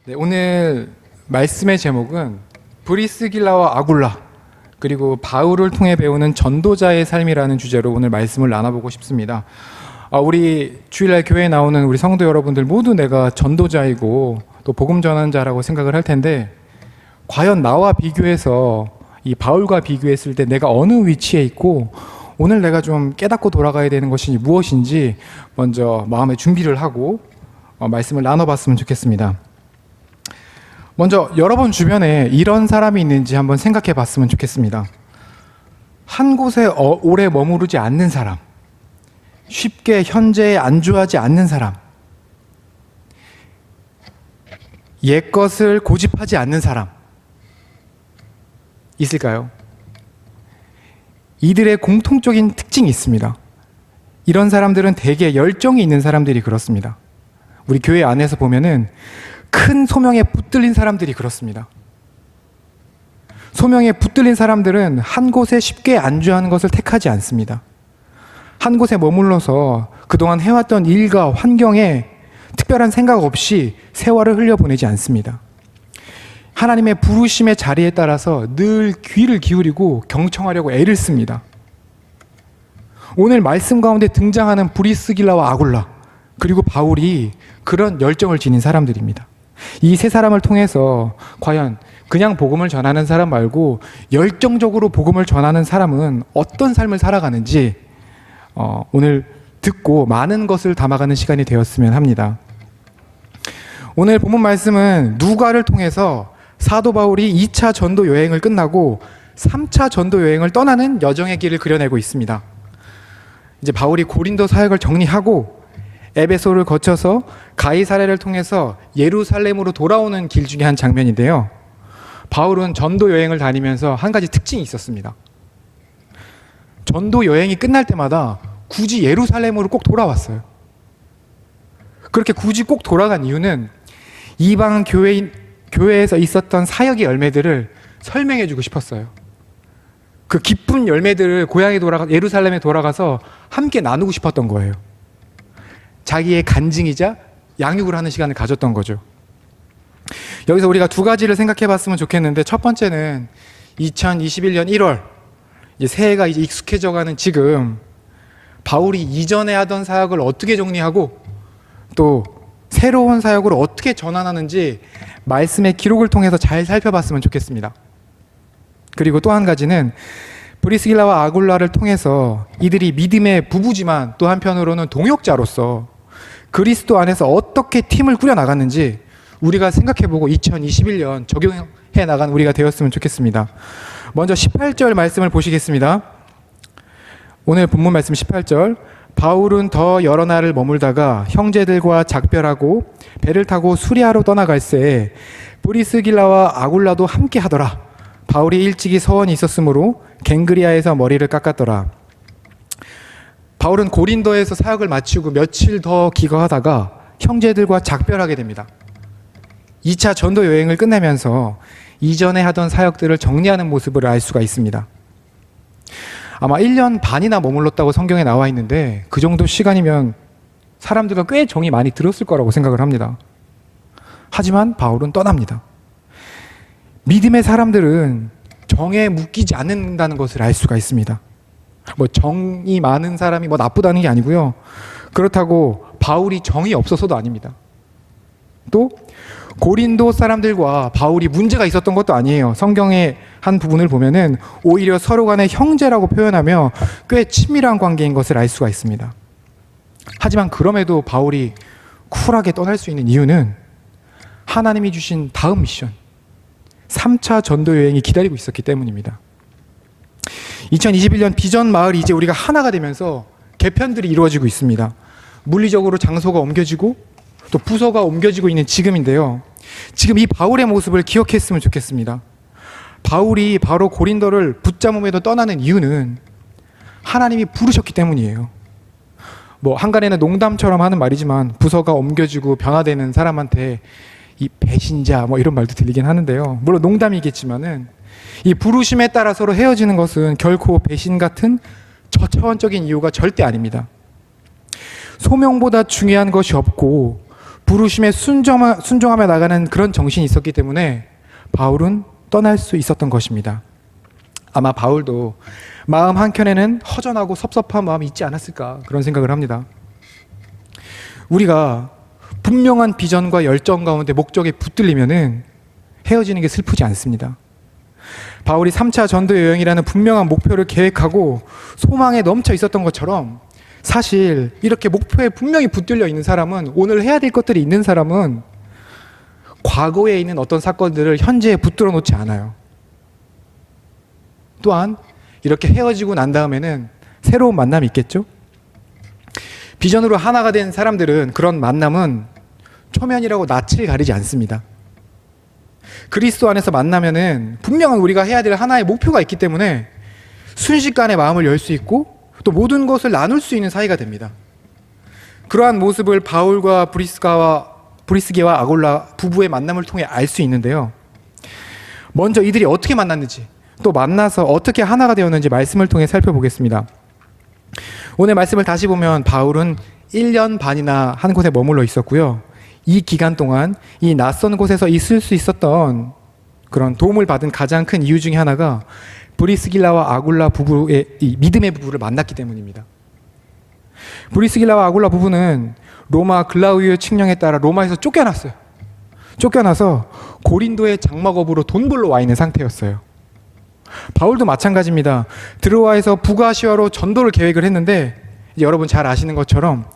네, 오늘 말씀의 제목은 브리스길라와 아굴라 그리고 바울을 통해 배우는 전도자의 삶이라는 주제로 오늘 말씀을 나눠보고 싶습니다. 우리 주일날 교회에 나오는 우리 성도 여러분들 모두 내가 전도자이고 또 복음 전환자라고 생각을 할 텐데, 과연 나와 비교해서 이 바울과 비교했을 때 내가 어느 위치에 있고 오늘 내가 좀 깨닫고 돌아가야 되는 것이 무엇인지 먼저 마음의 준비를 하고 말씀을 나눠봤으면 좋겠습니다. 먼저 여러분 주변에 이런 사람이 있는지 한번 생각해 봤으면 좋겠습니다. 한 곳에 오래 머무르지 않는 사람, 쉽게 현재에 안주하지 않는 사람, 옛것을 고집하지 않는 사람 있을까요? 이들의 공통적인 특징이 있습니다. 이런 사람들은 대개 열정이 있는 사람들이 그렇습니다. 우리 교회 안에서 보면은 큰 소명에 붙들린 사람들이 그렇습니다. 소명에 붙들린 사람들은 한 곳에 쉽게 안주하는 것을 택하지 않습니다. 한 곳에 머물러서 그동안 해왔던 일과 환경에 특별한 생각 없이 세월을 흘려보내지 않습니다. 하나님의 부르심의 자리에 따라서 늘 귀를 기울이고 경청하려고 애를 씁니다. 오늘 말씀 가운데 등장하는 브리스길라와 아굴라 그리고 바울이 그런 열정을 지닌 사람들입니다. 이 세 사람을 통해서 과연 그냥 복음을 전하는 사람 말고 열정적으로 복음을 전하는 사람은 어떤 삶을 살아가는지 오늘 듣고 많은 것을 담아가는 시간이 되었으면 합니다. 오늘 본문 말씀은 누가를 통해서 사도 바울이 2차 전도 여행을 끝나고 3차 전도 여행을 떠나는 여정의 길을 그려내고 있습니다. 이제 바울이 고린도 사역을 정리하고 에베소를 거쳐서 가이사랴를 통해서 예루살렘으로 돌아오는 길 중에 한 장면인데요. 바울은 전도 여행을 다니면서 한 가지 특징이 있었습니다. 전도 여행이 끝날 때마다 굳이 예루살렘으로 꼭 돌아왔어요. 그렇게 굳이 꼭 돌아간 이유는 이방 교회에서 있었던 사역의 열매들을 설명해주고 싶었어요. 그 기쁜 열매들을 예루살렘에 돌아가서 함께 나누고 싶었던 거예요. 자기의 간증이자 양육을 하는 시간을 가졌던 거죠. 여기서 우리가 두 가지를 생각해 봤으면 좋겠는데, 첫 번째는 2021년 1월 이제 새해가 이제 익숙해져가는 지금 바울이 이전에 하던 사역을 어떻게 정리하고 또 새로운 사역으로 어떻게 전환하는지 말씀의 기록을 통해서 잘 살펴봤으면 좋겠습니다. 그리고 또 한 가지는 브리스길라와 아굴라를 통해서 이들이 믿음의 부부지만 또 한편으로는 동역자로서 그리스도 안에서 어떻게 팀을 꾸려나갔는지 우리가 생각해보고 2021년 적용해 나간 우리가 되었으면 좋겠습니다. 먼저 18절 말씀을 보시겠습니다. 오늘 본문 말씀 18절. 바울은 더 여러 날을 머물다가 형제들과 작별하고 배를 타고 수리아로 떠나갈새 브리스길라와 아굴라도 함께 하더라. 바울이 일찍이 서원이 있었으므로 갱그리아에서 머리를 깎았더라. 바울은 고린도에서 사역을 마치고 며칠 더 기거하다가 형제들과 작별하게 됩니다. 2차 전도 여행을 끝내면서 이전에 하던 사역들을 정리하는 모습을 알 수가 있습니다. 아마 1년 반이나 머물렀다고 성경에 나와 있는데 그 정도 시간이면 사람들과 꽤 정이 많이 들었을 거라고 생각을 합니다. 하지만 바울은 떠납니다. 믿음의 사람들은 정에 묶이지 않는다는 것을 알 수가 있습니다. 정이 많은 사람이 나쁘다는 게 아니고요. 그렇다고 바울이 정이 없어서도 아닙니다. 또 고린도 사람들과 바울이 문제가 있었던 것도 아니에요. 성경의 한 부분을 보면은 오히려 서로 간의 형제라고 표현하며 꽤 친밀한 관계인 것을 알 수가 있습니다. 하지만 그럼에도 바울이 쿨하게 떠날 수 있는 이유는 하나님이 주신 다음 미션 3차 전도 여행이 기다리고 있었기 때문입니다. 2021년 비전 마을이 이제 우리가 하나가 되면서 개편들이 이루어지고 있습니다. 물리적으로 장소가 옮겨지고 또 부서가 옮겨지고 있는 지금인데요. 지금 이 바울의 모습을 기억했으면 좋겠습니다. 바울이 바로 고린도를 붙잡음에도 떠나는 이유는 하나님이 부르셨기 때문이에요. 한간에는 농담처럼 하는 말이지만 부서가 옮겨지고 변화되는 사람한테 이 배신자 이런 말도 들리긴 하는데요. 물론 농담이겠지만은 이 부르심에 따라 서로 헤어지는 것은 결코 배신 같은 저차원적인 이유가 절대 아닙니다. 소명보다 중요한 것이 없고 부르심에 순종하며 나가는 그런 정신이 있었기 때문에 바울은 떠날 수 있었던 것입니다. 아마 바울도 마음 한켠에는 허전하고 섭섭한 마음이 있지 않았을까 그런 생각을 합니다. 우리가 분명한 비전과 열정 가운데 목적에 붙들리면은 헤어지는 게 슬프지 않습니다. 바울이 3차 전도 여행이라는 분명한 목표를 계획하고 소망에 넘쳐 있었던 것처럼 사실 이렇게 목표에 분명히 붙들려 있는 사람은, 오늘 해야 될 것들이 있는 사람은 과거에 있는 어떤 사건들을 현재에 붙들어 놓지 않아요. 또한 이렇게 헤어지고 난 다음에는 새로운 만남이 있겠죠? 비전으로 하나가 된 사람들은 그런 만남은 초면이라고 낯을 가리지 않습니다. 그리스도 안에서 만나면은 분명한 우리가 해야 될 하나의 목표가 있기 때문에 순식간에 마음을 열 수 있고 또 모든 것을 나눌 수 있는 사이가 됩니다. 그러한 모습을 바울과 브리스게와 아골라 부부의 만남을 통해 알 수 있는데요. 먼저 이들이 어떻게 만났는지, 또 만나서 어떻게 하나가 되었는지 말씀을 통해 살펴보겠습니다. 오늘 말씀을 다시 보면 바울은 1년 반이나 한 곳에 머물러 있었고요. 이 기간 동안 이 낯선 곳에서 있을 수 있었던 그런 도움을 받은 가장 큰 이유 중에 하나가 브리스길라와 아굴라 부부의 이 믿음의 부부를 만났기 때문입니다. 브리스길라와 아굴라 부부는 로마 글라우디오 칙령에 따라 로마에서 쫓겨나서 고린도의 장막업으로 돈 벌러 와 있는 상태였어요. 바울도 마찬가지입니다. 드로아에서 북아시아로 전도를 계획을 했는데 여러분 잘 아시는 것처럼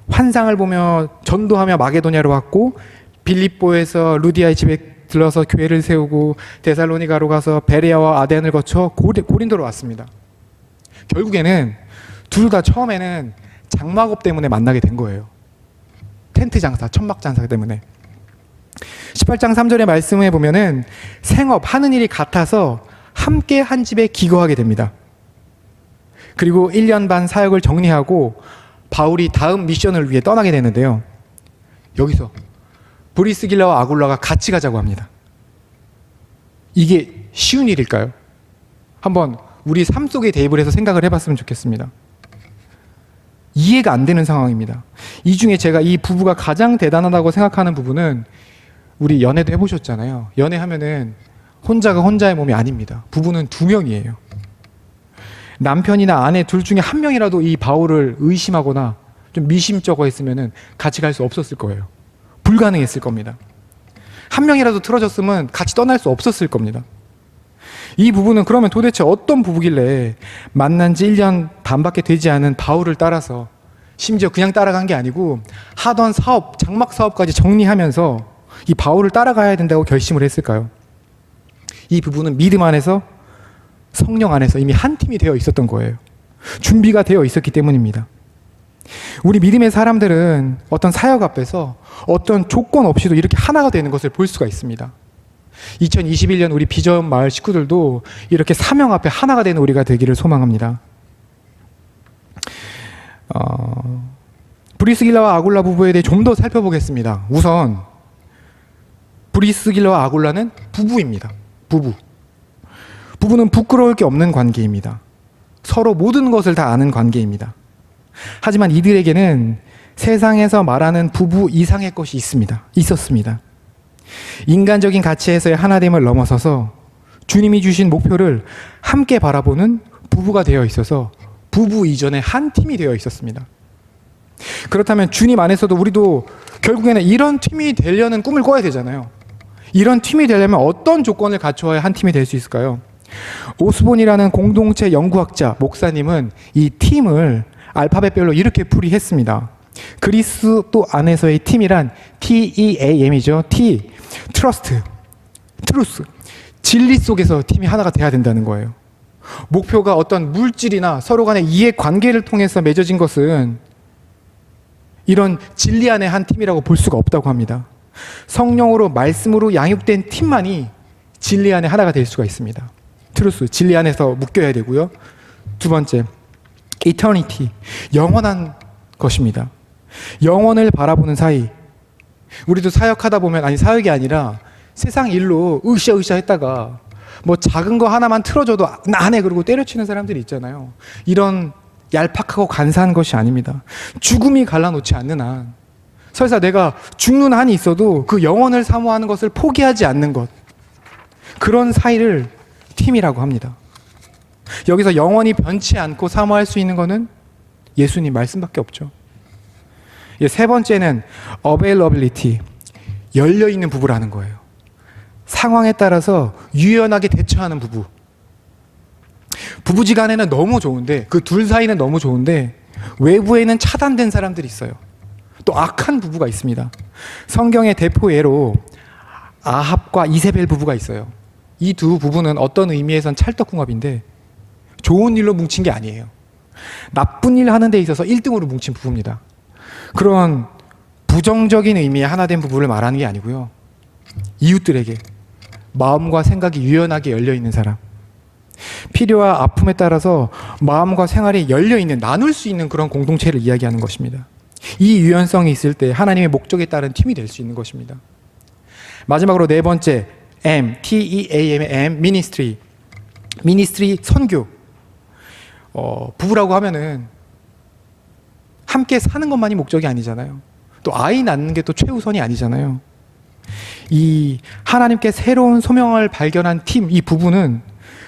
환상을 보며 전도하며 마게도냐로 왔고, 빌립보에서 루디아의 집에 들러서 교회를 세우고, 데살로니가로 가서 베레아와 아덴을 거쳐 고린도로 왔습니다. 결국에는 둘 다 처음에는 장막업 때문에 만나게 된 거예요. 텐트 장사, 천막 장사 때문에. 18장 3절의 말씀에 보면은 생업, 하는 일이 같아서 함께 한 집에 기거하게 됩니다. 그리고 1년 반 사역을 정리하고 바울이 다음 미션을 위해 떠나게 되는데요. 여기서 브리스길라와 아굴라가 같이 가자고 합니다. 이게 쉬운 일일까요? 한번 우리 삶 속에 대입을 해서 생각을 해봤으면 좋겠습니다. 이해가 안 되는 상황입니다. 이 중에 제가 이 부부가 가장 대단하다고 생각하는 부분은, 우리 연애도 해보셨잖아요. 연애하면은 혼자가 혼자의 몸이 아닙니다. 부부는 2명이에요. 남편이나 아내 둘 중에 한 명이라도 이 바울을 의심하거나 좀 미심쩍어 했으면은 같이 갈 수 없었을 거예요. 불가능했을 겁니다. 한 명이라도 틀어졌으면 같이 떠날 수 없었을 겁니다. 이 부부는 그러면 도대체 어떤 부부길래 만난 지 1년 반밖에 되지 않은 바울을 따라서, 심지어 그냥 따라간 게 아니고 하던 사업, 장막 사업까지 정리하면서 이 바울을 따라가야 된다고 결심을 했을까요? 이 부부는 믿음 안에서, 성령 안에서 이미 한 팀이 되어 있었던 거예요. 준비가 되어 있었기 때문입니다. 우리 믿음의 사람들은 어떤 사역 앞에서 어떤 조건 없이도 이렇게 하나가 되는 것을 볼 수가 있습니다. 2021년 우리 비전 마을 식구들도 이렇게 사명 앞에 하나가 되는 우리가 되기를 소망합니다. 브리스길라와 아굴라 부부에 대해 좀 더 살펴보겠습니다. 우선 브리스길라와 아굴라는 부부입니다. 부부는 부끄러울 게 없는 관계입니다. 서로 모든 것을 다 아는 관계입니다. 하지만 이들에게는 세상에서 말하는 부부 이상의 것이 있었습니다. 인간적인 가치에서의 하나됨을 넘어서서 주님이 주신 목표를 함께 바라보는 부부가 되어 있어서 부부 이전에 한 팀이 되어 있었습니다. 그렇다면 주님 안에서도 우리도 결국에는 이런 팀이 되려는 꿈을 꿔야 되잖아요. 이런 팀이 되려면 어떤 조건을 갖추어야 한 팀이 될 수 있을까요? 오스본이라는 공동체 연구학자 목사님은 이 팀을 알파벳별로 이렇게 풀이했습니다. 그리스도 안에서의 팀이란 TEAM이죠. T, 트러스트, 트루스, 진리 속에서 팀이 하나가 돼야 된다는 거예요. 목표가 어떤 물질이나 서로 간의 이해관계를 통해서 맺어진 것은 이런 진리 안에 한 팀이라고 볼 수가 없다고 합니다. 성령으로, 말씀으로 양육된 팀만이 진리 안에 하나가 될 수가 있습니다. 트루스, 진리 안에서 묶여야 되고요. 두 번째, eternity, 영원한 것입니다. 영원을 바라보는 사이. 우리도 사역하다 보면, 아니 사역이 아니라 세상 일로 으쌰으쌰 했다가 뭐 작은 거 하나만 틀어줘도 안 해 그러고 때려치는 사람들이 있잖아요. 이런 얄팍하고 간사한 것이 아닙니다. 죽음이 갈라놓지 않는 한 설사 내가 죽는 한이 있어도 그 영원을 사모하는 것을 포기하지 않는 것, 그런 사이를 팀이라고 합니다. 여기서 영원히 변치 않고 사모할 수 있는 것은 예수님 말씀밖에 없죠. 세 번째는 availability, 열려있는 부부라는 거예요. 상황에 따라서 유연하게 대처하는 부부. 부부지간에는 너무 좋은데, 그 둘 사이는 너무 좋은데 외부에는 차단된 사람들이 있어요. 또 악한 부부가 있습니다. 성경의 대표 예로 아합과 이세벨 부부가 있어요. 이 두 부부는 어떤 의미에선 찰떡궁합인데 좋은 일로 뭉친 게 아니에요. 나쁜 일 하는 데 있어서 1등으로 뭉친 부부입니다. 그런 부정적인 의미의 하나된 부부를 말하는 게 아니고요. 이웃들에게 마음과 생각이 유연하게 열려있는 사람, 필요와 아픔에 따라서 마음과 생활이 열려있는, 나눌 수 있는 그런 공동체를 이야기하는 것입니다. 이 유연성이 있을 때 하나님의 목적에 따른 팀이 될 수 있는 것입니다. 마지막으로 네 번째, M, T-E-A-M의 M, ministry. ministry, 선교. 부부라고 하면은 함께 사는 것만이 목적이 아니잖아요. 또 아이 낳는 게 또 최우선이 아니잖아요. 이 하나님께 새로운 소명을 발견한 팀, 이 부부는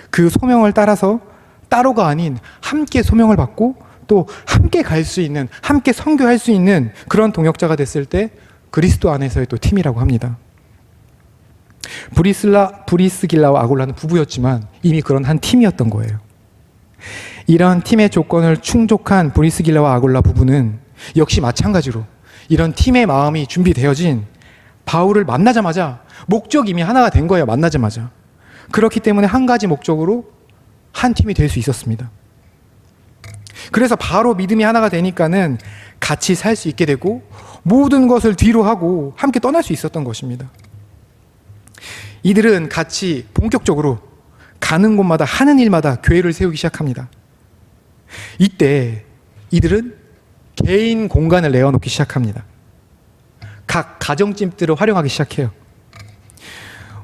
그 소명을 따라서 따로가 아닌 함께 소명을 받고 또 함께 갈 수 있는, 함께 선교할 수 있는 그런 동역자가 됐을 때 그리스도 안에서의 또 팀이라고 합니다. 브리스길라와 아굴라는 부부였지만 이미 그런 한 팀이었던 거예요. 이런 팀의 조건을 충족한 브리스길라와 아굴라 부부는 역시 마찬가지로 이런 팀의 마음이 준비되어진 바울을 만나자마자 목적이 이미 하나가 된 거예요. 만나자마자. 그렇기 때문에 한 가지 목적으로 한 팀이 될 수 있었습니다. 그래서 바로 믿음이 하나가 되니까는 같이 살 수 있게 되고 모든 것을 뒤로 하고 함께 떠날 수 있었던 것입니다. 이들은 같이 본격적으로 가는 곳마다 하는 일마다 교회를 세우기 시작합니다. 이때 이들은 개인 공간을 내어놓기 시작합니다. 각 가정집들을 활용하기 시작해요.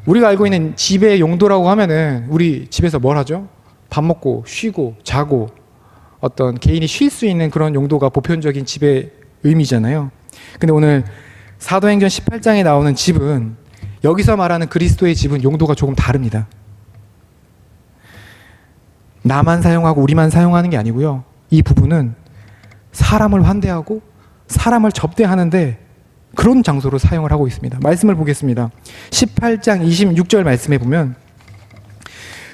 우리가 알고 있는 집의 용도라고 하면은 우리 집에서 뭘 하죠? 밥 먹고 쉬고 자고 어떤 개인이 쉴 수 있는 그런 용도가 보편적인 집의 의미잖아요. 근데 오늘 사도행전 18장에 나오는 집은, 여기서 말하는 그리스도의 집은 용도가 조금 다릅니다. 나만 사용하고 우리만 사용하는 게 아니고요. 이 부분은 사람을 환대하고 사람을 접대하는데 그런 장소로 사용을 하고 있습니다. 말씀을 보겠습니다. 18장 26절 말씀에 보면,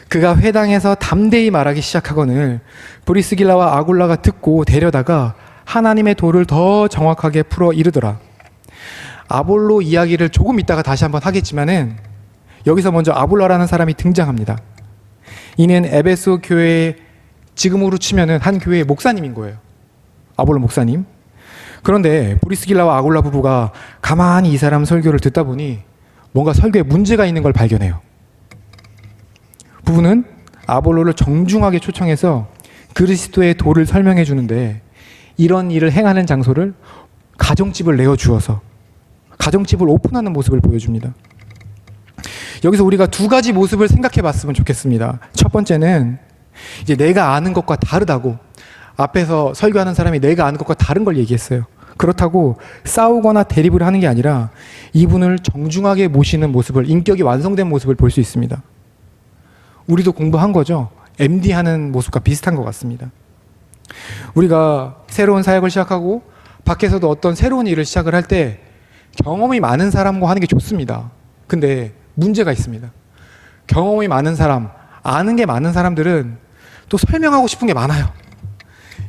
그가 회당에서 담대히 말하기 시작하거늘 브리스길라와 아굴라가 듣고 데려다가 하나님의 도를 더 정확하게 풀어 이르더라. 아볼로 이야기를 조금 있다가 다시 한번 하겠지만은 여기서 먼저 아볼로라는 사람이 등장합니다. 이는 에베소 교회의 지금으로 치면은 한 교회의 목사님인 거예요. 아볼로 목사님. 그런데 브리스길라와 아굴라 부부가 가만히 이 사람 설교를 듣다 보니 뭔가 설교에 문제가 있는 걸 발견해요. 부부는 아볼로를 정중하게 초청해서 그리스도의 도를 설명해 주는데, 이런 일을 행하는 장소를 가정집을 내어주어서 가정집을 오픈하는 모습을 보여줍니다. 여기서 우리가 두 가지 모습을 생각해 봤으면 좋겠습니다. 첫 번째는 이제 내가 아는 것과 다르다고, 앞에서 설교하는 사람이 내가 아는 것과 다른 걸 얘기했어요. 그렇다고 싸우거나 대립을 하는 게 아니라 이분을 정중하게 모시는 모습을, 인격이 완성된 모습을 볼 수 있습니다. 우리도 공부한 거죠. MD 하는 모습과 비슷한 것 같습니다. 우리가 새로운 사역을 시작하고 밖에서도 어떤 새로운 일을 시작을 할 때 경험이 많은 사람과 하는 게 좋습니다. 근데 문제가 있습니다. 경험이 많은 사람, 아는 게 많은 사람들은 또 설명하고 싶은 게 많아요.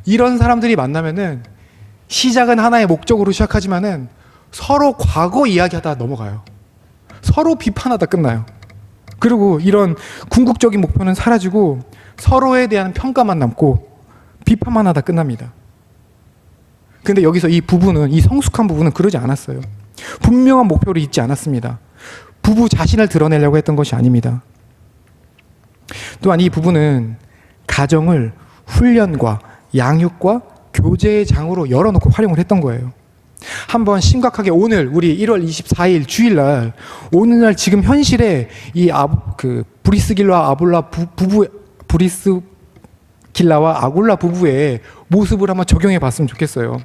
이런 사람들이 만나면은 시작은 하나의 목적으로 시작하지만은 서로 과거 이야기하다 넘어가요. 서로 비판하다 끝나요. 그리고 이런 궁극적인 목표는 사라지고 서로에 대한 평가만 남고 비판만 하다 끝납니다. 근데 여기서 이 부부는, 이 성숙한 부부는 그러지 않았어요. 분명한 목표를 잊지 않았습니다. 부부 자신을 드러내려고 했던 것이 아닙니다. 또한 이 부부는 가정을 훈련과 양육과 교제의 장으로 열어놓고 활용을 했던 거예요. 한번 심각하게 오늘 우리 1월 24일 주일날, 오늘날 지금 현실에 이 브리스길라와 아굴라 부부의 모습을 한번 적용해 봤으면 좋겠어요.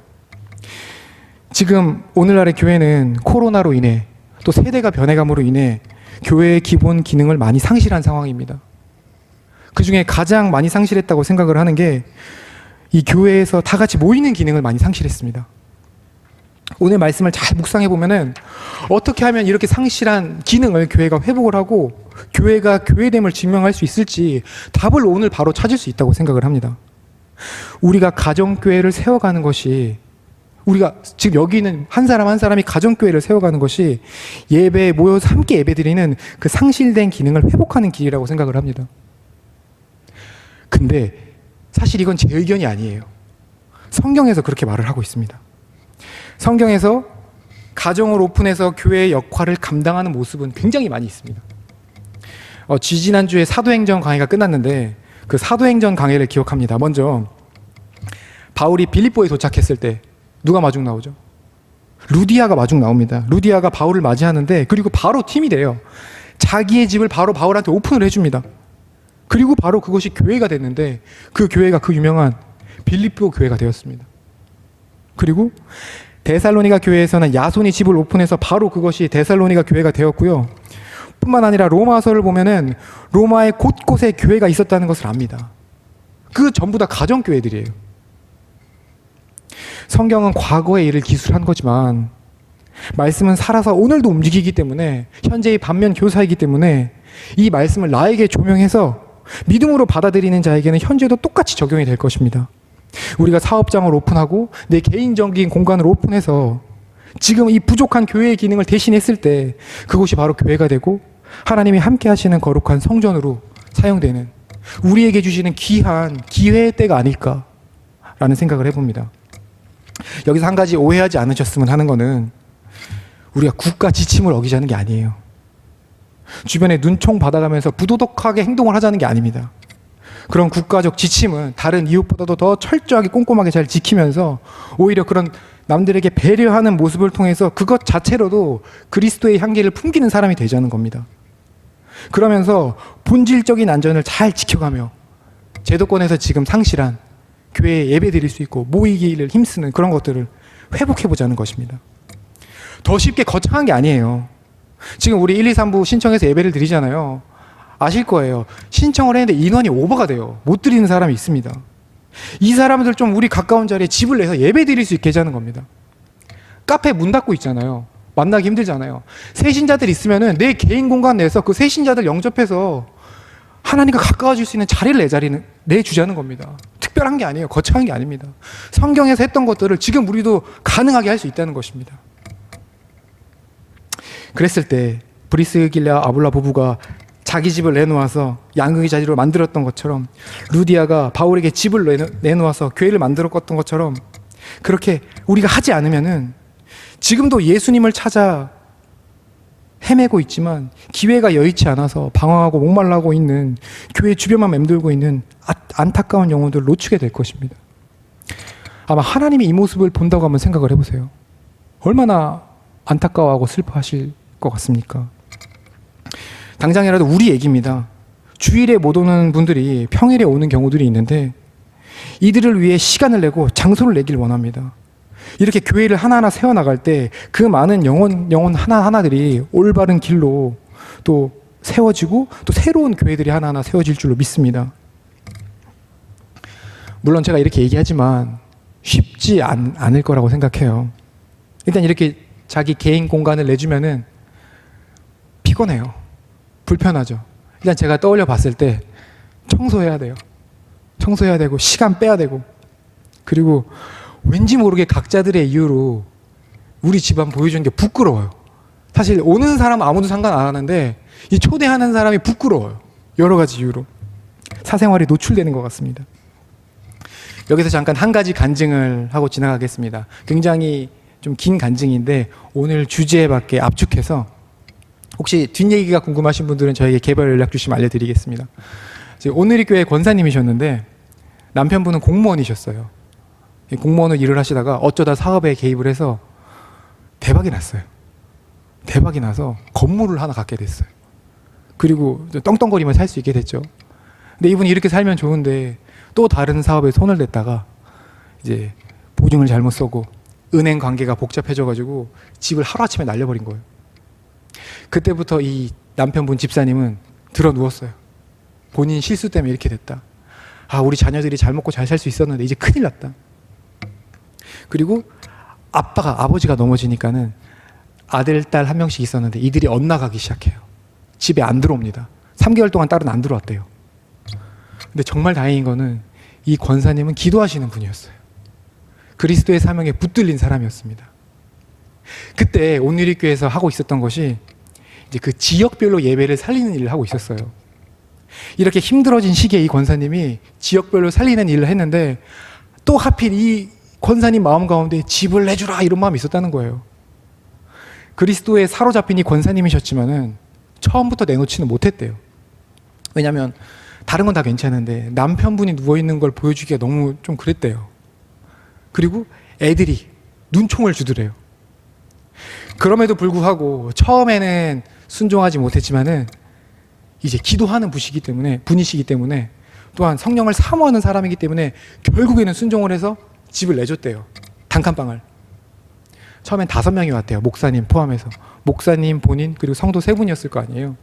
지금 오늘날의 교회는 코로나로 인해 또 세대가 변해감으로 인해 교회의 기본 기능을 많이 상실한 상황입니다. 그 중에 가장 많이 상실했다고 생각을 하는 게 이 교회에서 다 같이 모이는 기능을 많이 상실했습니다. 오늘 말씀을 잘 묵상해 보면은 어떻게 하면 이렇게 상실한 기능을 교회가 회복을 하고 교회가 교회됨을 증명할 수 있을지 답을 오늘 바로 찾을 수 있다고 생각을 합니다. 우리가 가정교회를 세워가는 것이, 우리가 지금 여기 있는 한 사람 한 사람이 가정교회를 세워가는 것이 예배에 모여서 함께 예배드리는 그 상실된 기능을 회복하는 길이라고 생각을 합니다. 근데 사실 이건 제 의견이 아니에요. 성경에서 그렇게 말을 하고 있습니다. 성경에서 가정을 오픈해서 교회의 역할을 감당하는 모습은 굉장히 많이 있습니다. 지지난주에 사도행전 강의가 끝났는데 그 사도행전 강의를 기억합니다. 먼저 바울이 빌립보에 도착했을 때 누가 마중 나오죠? 루디아가 마중 나옵니다. 루디아가 바울을 맞이하는데 그리고 바로 팀이 돼요. 자기의 집을 바로 바울한테 오픈을 해줍니다. 그리고 바로 그것이 교회가 됐는데 그 교회가 그 유명한 빌립보 교회가 되었습니다. 그리고 데살로니가 교회에서는 야손이 집을 오픈해서 바로 그것이 데살로니가 교회가 되었고요. 뿐만 아니라 로마서를 보면은 로마의 곳곳에 교회가 있었다는 것을 압니다. 그 전부 다 가정교회들이에요. 성경은 과거의 일을 기술한 거지만 말씀은 살아서 오늘도 움직이기 때문에 현재의 반면 교사이기 때문에 이 말씀을 나에게 조명해서 믿음으로 받아들이는 자에게는 현재도 똑같이 적용이 될 것입니다. 우리가 사업장을 오픈하고 내 개인적인 공간을 오픈해서 지금 이 부족한 교회의 기능을 대신했을 때 그곳이 바로 교회가 되고 하나님이 함께 하시는 거룩한 성전으로 사용되는 우리에게 주시는 귀한 기회의 때가 아닐까라는 생각을 해봅니다. 여기서 한 가지 오해하지 않으셨으면 하는 거는 우리가 국가 지침을 어기자는 게 아니에요. 주변에 눈총 받아가면서 부도덕하게 행동을 하자는 게 아닙니다. 그런 국가적 지침은 다른 이웃보다도 더 철저하게 꼼꼼하게 잘 지키면서 오히려 그런 남들에게 배려하는 모습을 통해서 그것 자체로도 그리스도의 향기를 풍기는 사람이 되자는 겁니다. 그러면서 본질적인 안전을 잘 지켜가며 제도권에서 지금 상실한 교회에 예배 드릴 수 있고 모이기를 힘쓰는 그런 것들을 회복해보자는 것입니다. 더 쉽게 거창한 게 아니에요. 지금 우리 1, 2, 3부 신청해서 예배를 드리잖아요. 아실 거예요. 신청을 했는데 인원이 오버가 돼요. 못 드리는 사람이 있습니다. 이 사람들 좀 우리 가까운 자리에 집을 내서 예배 드릴 수 있게 하자는 겁니다. 카페 문 닫고 있잖아요. 만나기 힘들잖아요. 세신자들 있으면은 내 개인 공간 내서 그 세신자들 영접해서 하나님과 가까워질 수 있는 자리를 내주자는 겁니다. 특별한 게 아니에요. 거창한 게 아닙니다. 성경에서 했던 것들을 지금 우리도 가능하게 할 수 있다는 것입니다. 그랬을 때 브리스길라 아불라 부부가 자기 집을 내놓아서 양육의 자리로 만들었던 것처럼 루디아가 바울에게 집을 내놓아서 교회를 만들었던 것처럼 그렇게 우리가 하지 않으면은 지금도 예수님을 찾아 헤매고 있지만 기회가 여의치 않아서 방황하고 목말라고 있는 교회 주변만 맴돌고 있는 안타까운 영혼들을 놓치게 될 것입니다. 아마 하나님이 이 모습을 본다고 한번 생각을 해보세요. 얼마나 안타까워하고 슬퍼하실 것 같습니까? 당장이라도 우리 얘기입니다. 주일에 못 오는 분들이 평일에 오는 경우들이 있는데 이들을 위해 시간을 내고 장소를 내길 원합니다. 이렇게 교회를 하나하나 세워나갈 때 그 많은 영혼 하나하나들이 올바른 길로 또 세워지고 또 새로운 교회들이 하나하나 세워질 줄로 믿습니다. 물론 제가 이렇게 얘기하지만 쉽지 않을 거라고 생각해요. 일단 이렇게 자기 개인 공간을 내주면은 피곤해요. 불편하죠. 일단 제가 떠올려 봤을 때 청소해야 돼요. 청소해야 되고 시간 빼야 되고 그리고 왠지 모르게 각자들의 이유로 우리 집안 보여주는 게 부끄러워요. 사실 오는 사람 아무도 상관 안 하는데 이 초대하는 사람이 부끄러워요. 여러 가지 이유로. 사생활이 노출되는 것 같습니다. 여기서 잠깐 한 가지 간증을 하고 지나가겠습니다. 굉장히 좀 긴 간증인데 오늘 주제에 맞게 압축해서 혹시 뒷얘기가 궁금하신 분들은 저에게 개별 연락 주시면 알려드리겠습니다. 오늘이 교회 권사님이셨는데 남편분은 공무원이셨어요. 공무원으로 일을 하시다가 어쩌다 사업에 개입을 해서 대박이 났어요. 대박이 나서 건물을 하나 갖게 됐어요. 그리고 떵떵거리면 살 수 있게 됐죠. 근데 이분이 이렇게 살면 좋은데 또 다른 사업에 손을 댔다가 이제 보증을 잘못 써고 은행 관계가 복잡해져가지고 집을 하루아침에 날려버린 거예요. 그때부터 이 남편분 집사님은 들어 누웠어요. 본인 실수 때문에 이렇게 됐다. 아, 우리 자녀들이 잘 먹고 잘 살 수 있었는데 이제 큰일 났다. 그리고 아버지가 넘어지니까는 아들, 딸 한 명씩 있었는데 이들이 엇나가기 시작해요. 집에 안 들어옵니다. 3개월 동안 딸은 안 들어왔대요. 근데 정말 다행인 거는 이 권사님은 기도하시는 분이었어요. 그리스도의 사명에 붙들린 사람이었습니다. 그때 온누리교회에서 하고 있었던 것이 이제 그 지역별로 예배를 살리는 일을 하고 있었어요. 이렇게 힘들어진 시기에 이 권사님이 지역별로 살리는 일을 했는데 또 하필 이 권사님 마음 가운데 집을 내주라 이런 마음이 있었다는 거예요. 그리스도에 사로잡힌 이 권사님이셨지만은 처음부터 내놓지는 못했대요. 왜냐하면 다른 건 다 괜찮은데 남편분이 누워있는 걸 보여주기가 너무 좀 그랬대요. 그리고 애들이 눈총을 주더래요. 그럼에도 불구하고 처음에는 순종하지 못했지만은 이제 기도하는 분이시기 때문에 또한 성령을 사모하는 사람이기 때문에 결국에는 순종을 해서 집을 내줬대요. 단칸방을. 처음엔 5명이 왔대요. 목사님 포함해서. 목사님 본인 그리고 성도 3분이었을 거 아니에요.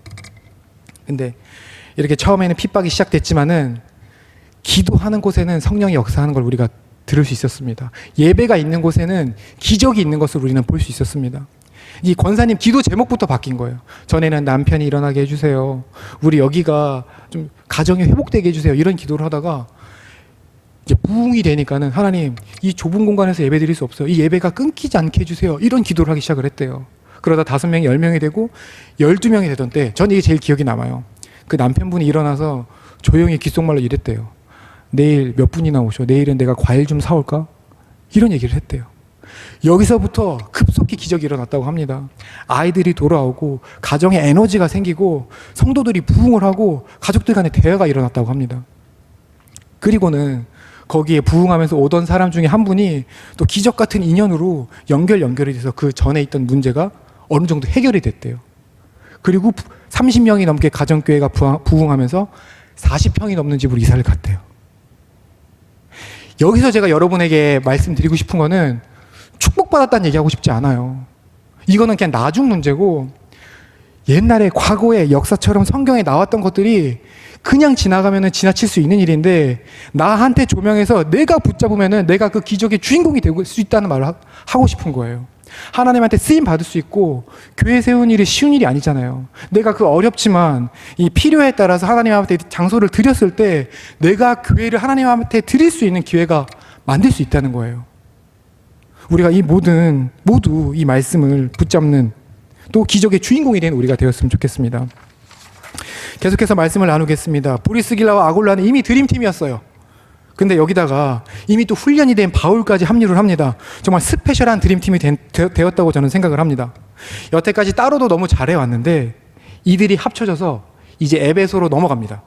근데 이렇게 처음에는 핍박이 시작됐지만은 기도하는 곳에는 성령이 역사하는 걸 우리가 들을 수 있었습니다. 예배가 있는 곳에는 기적이 있는 것을 우리는 볼 수 있었습니다. 이 권사님 기도 제목부터 바뀐 거예요. 전에는 남편이 일어나게 해주세요. 우리 여기가 좀 가정이 회복되게 해주세요. 이런 기도를 하다가 이제 부흥이 되니까는 하나님 이 좁은 공간에서 예배 드릴 수 없어요. 이 예배가 끊기지 않게 해주세요. 이런 기도를 하기 시작을 했대요. 그러다 5명이 10명이 되고 12명이 되던 때 저는 이게 제일 기억이 남아요. 그 남편분이 일어나서 조용히 귓속말로 이랬대요. 내일 몇 분이나 오셔. 내일은 내가 과일 좀 사올까? 이런 얘기를 했대요. 여기서부터 급속히 기적이 일어났다고 합니다. 아이들이 돌아오고 가정에 에너지가 생기고 성도들이 부흥을 하고 가족들 간의 대화가 일어났다고 합니다. 그리고는 거기에 부흥하면서 오던 사람 중에 한 분이 또 기적 같은 인연으로 연결이 돼서 그 전에 있던 문제가 어느 정도 해결이 됐대요. 그리고 30명이 넘게 가정교회가 부흥하면서 40평이 넘는 집으로 이사를 갔대요. 여기서 제가 여러분에게 말씀드리고 싶은 거는 축복받았다는 얘기하고 싶지 않아요. 이거는 그냥 나중 문제고 옛날에 과거의 역사처럼 성경에 나왔던 것들이 그냥 지나가면 지나칠 수 있는 일인데 나한테 조명해서 내가 붙잡으면 내가 그 기적의 주인공이 될 수 있다는 말을 하고 싶은 거예요. 하나님한테 쓰임 받을 수 있고 교회 세운 일이 쉬운 일이 아니잖아요. 내가 그 어렵지만 이 필요에 따라서 하나님한테 장소를 드렸을 때 내가 교회를 하나님한테 드릴 수 있는 기회가 만들 수 있다는 거예요. 우리가 모두 이 말씀을 붙잡는 또 기적의 주인공이 된 우리가 되었으면 좋겠습니다. 계속해서 말씀을 나누겠습니다. 브리스길라와 아굴라는 이미 드림팀이었어요. 근데 여기다가 이미 또 훈련이 된 바울까지 합류를 합니다. 정말 스페셜한 드림팀이 되었다고 저는 생각을 합니다. 여태까지 따로도 너무 잘해왔는데 이들이 합쳐져서 이제 에베소로 넘어갑니다.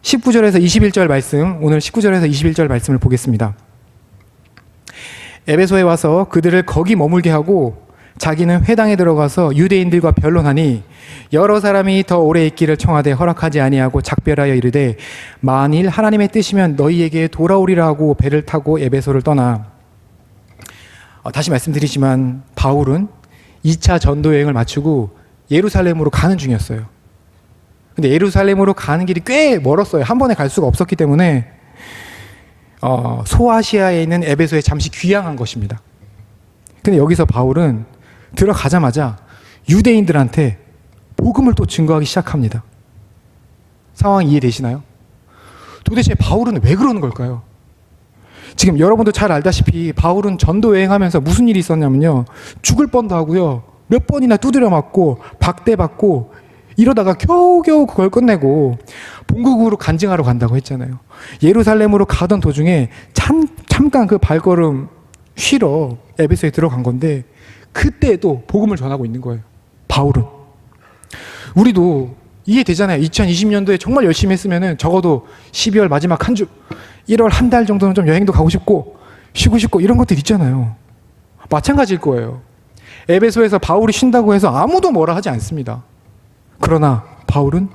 19절에서 21절 말씀, 오늘 19절에서 21절 말씀을 보겠습니다. 에베소에 와서 그들을 거기 머물게 하고 자기는 회당에 들어가서 유대인들과 변론하니 여러 사람이 더 오래 있기를 청하되 허락하지 아니하고 작별하여 이르되 만일 하나님의 뜻이면 너희에게 돌아오리라 하고 배를 타고 에베소를 떠나. 다시 말씀드리지만 바울은 2차 전도 여행을 마치고 예루살렘으로 가는 중이었어요. 근데 예루살렘으로 가는 길이 꽤 멀었어요. 한 번에 갈 수가 없었기 때문에 소아시아에 있는 에베소에 잠시 귀향한 것입니다. 근데 여기서 바울은 들어가자마자 유대인들한테 복음을 또 증거하기 시작합니다. 상황 이해되시나요? 도대체 바울은 왜 그러는 걸까요? 지금 여러분도 잘 알다시피 바울은 전도 여행하면서 무슨 일이 있었냐면요. 죽을 뻔도 하고요. 몇 번이나 두드려 맞고 박대받고 이러다가 겨우겨우 그걸 끝내고 본국으로 간증하러 간다고 했잖아요. 예루살렘으로 가던 도중에 잠깐 그 발걸음 쉬러 에베소에 들어간 건데 그때도 복음을 전하고 있는 거예요. 바울은. 우리도 이해되잖아요. 2020년도에 정말 열심히 했으면 적어도 12월 마지막 한 주, 1월 한 달 정도는 좀 여행도 가고 싶고 쉬고 싶고 이런 것들 있잖아요. 마찬가지일 거예요. 에베소에서 바울이 쉰다고 해서 아무도 뭐라 하지 않습니다. 그러나 바울은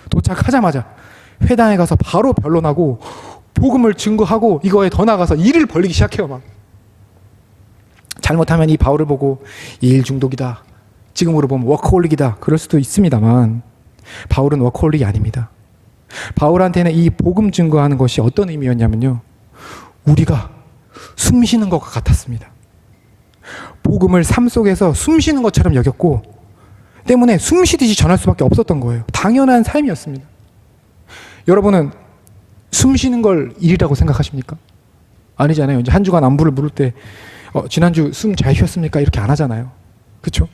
도착하자마자 회당에 가서 바로 변론하고 복음을 증거하고 이거에 더 나아가서 일을 벌리기 시작해요. 막. 잘못하면 이 바울을 보고 일 중독이다, 지금으로 보면 워커홀릭이다 그럴 수도 있습니다만 바울은 워커홀릭이 아닙니다. 바울한테는 이 복음 증거하는 것이 어떤 의미였냐면요, 우리가 숨 쉬는 것과 같았습니다. 복음을 삶 속에서 숨 쉬는 것처럼 여겼고 때문에 숨 쉬듯이 전할 수밖에 없었던 거예요. 당연한 삶이었습니다. 여러분은 숨 쉬는 걸 일이라고 생각하십니까? 아니잖아요. 이제 한 주간 안부를 물을 때 지난주 숨 잘 쉬었습니까? 이렇게 안 하잖아요. 그렇죠?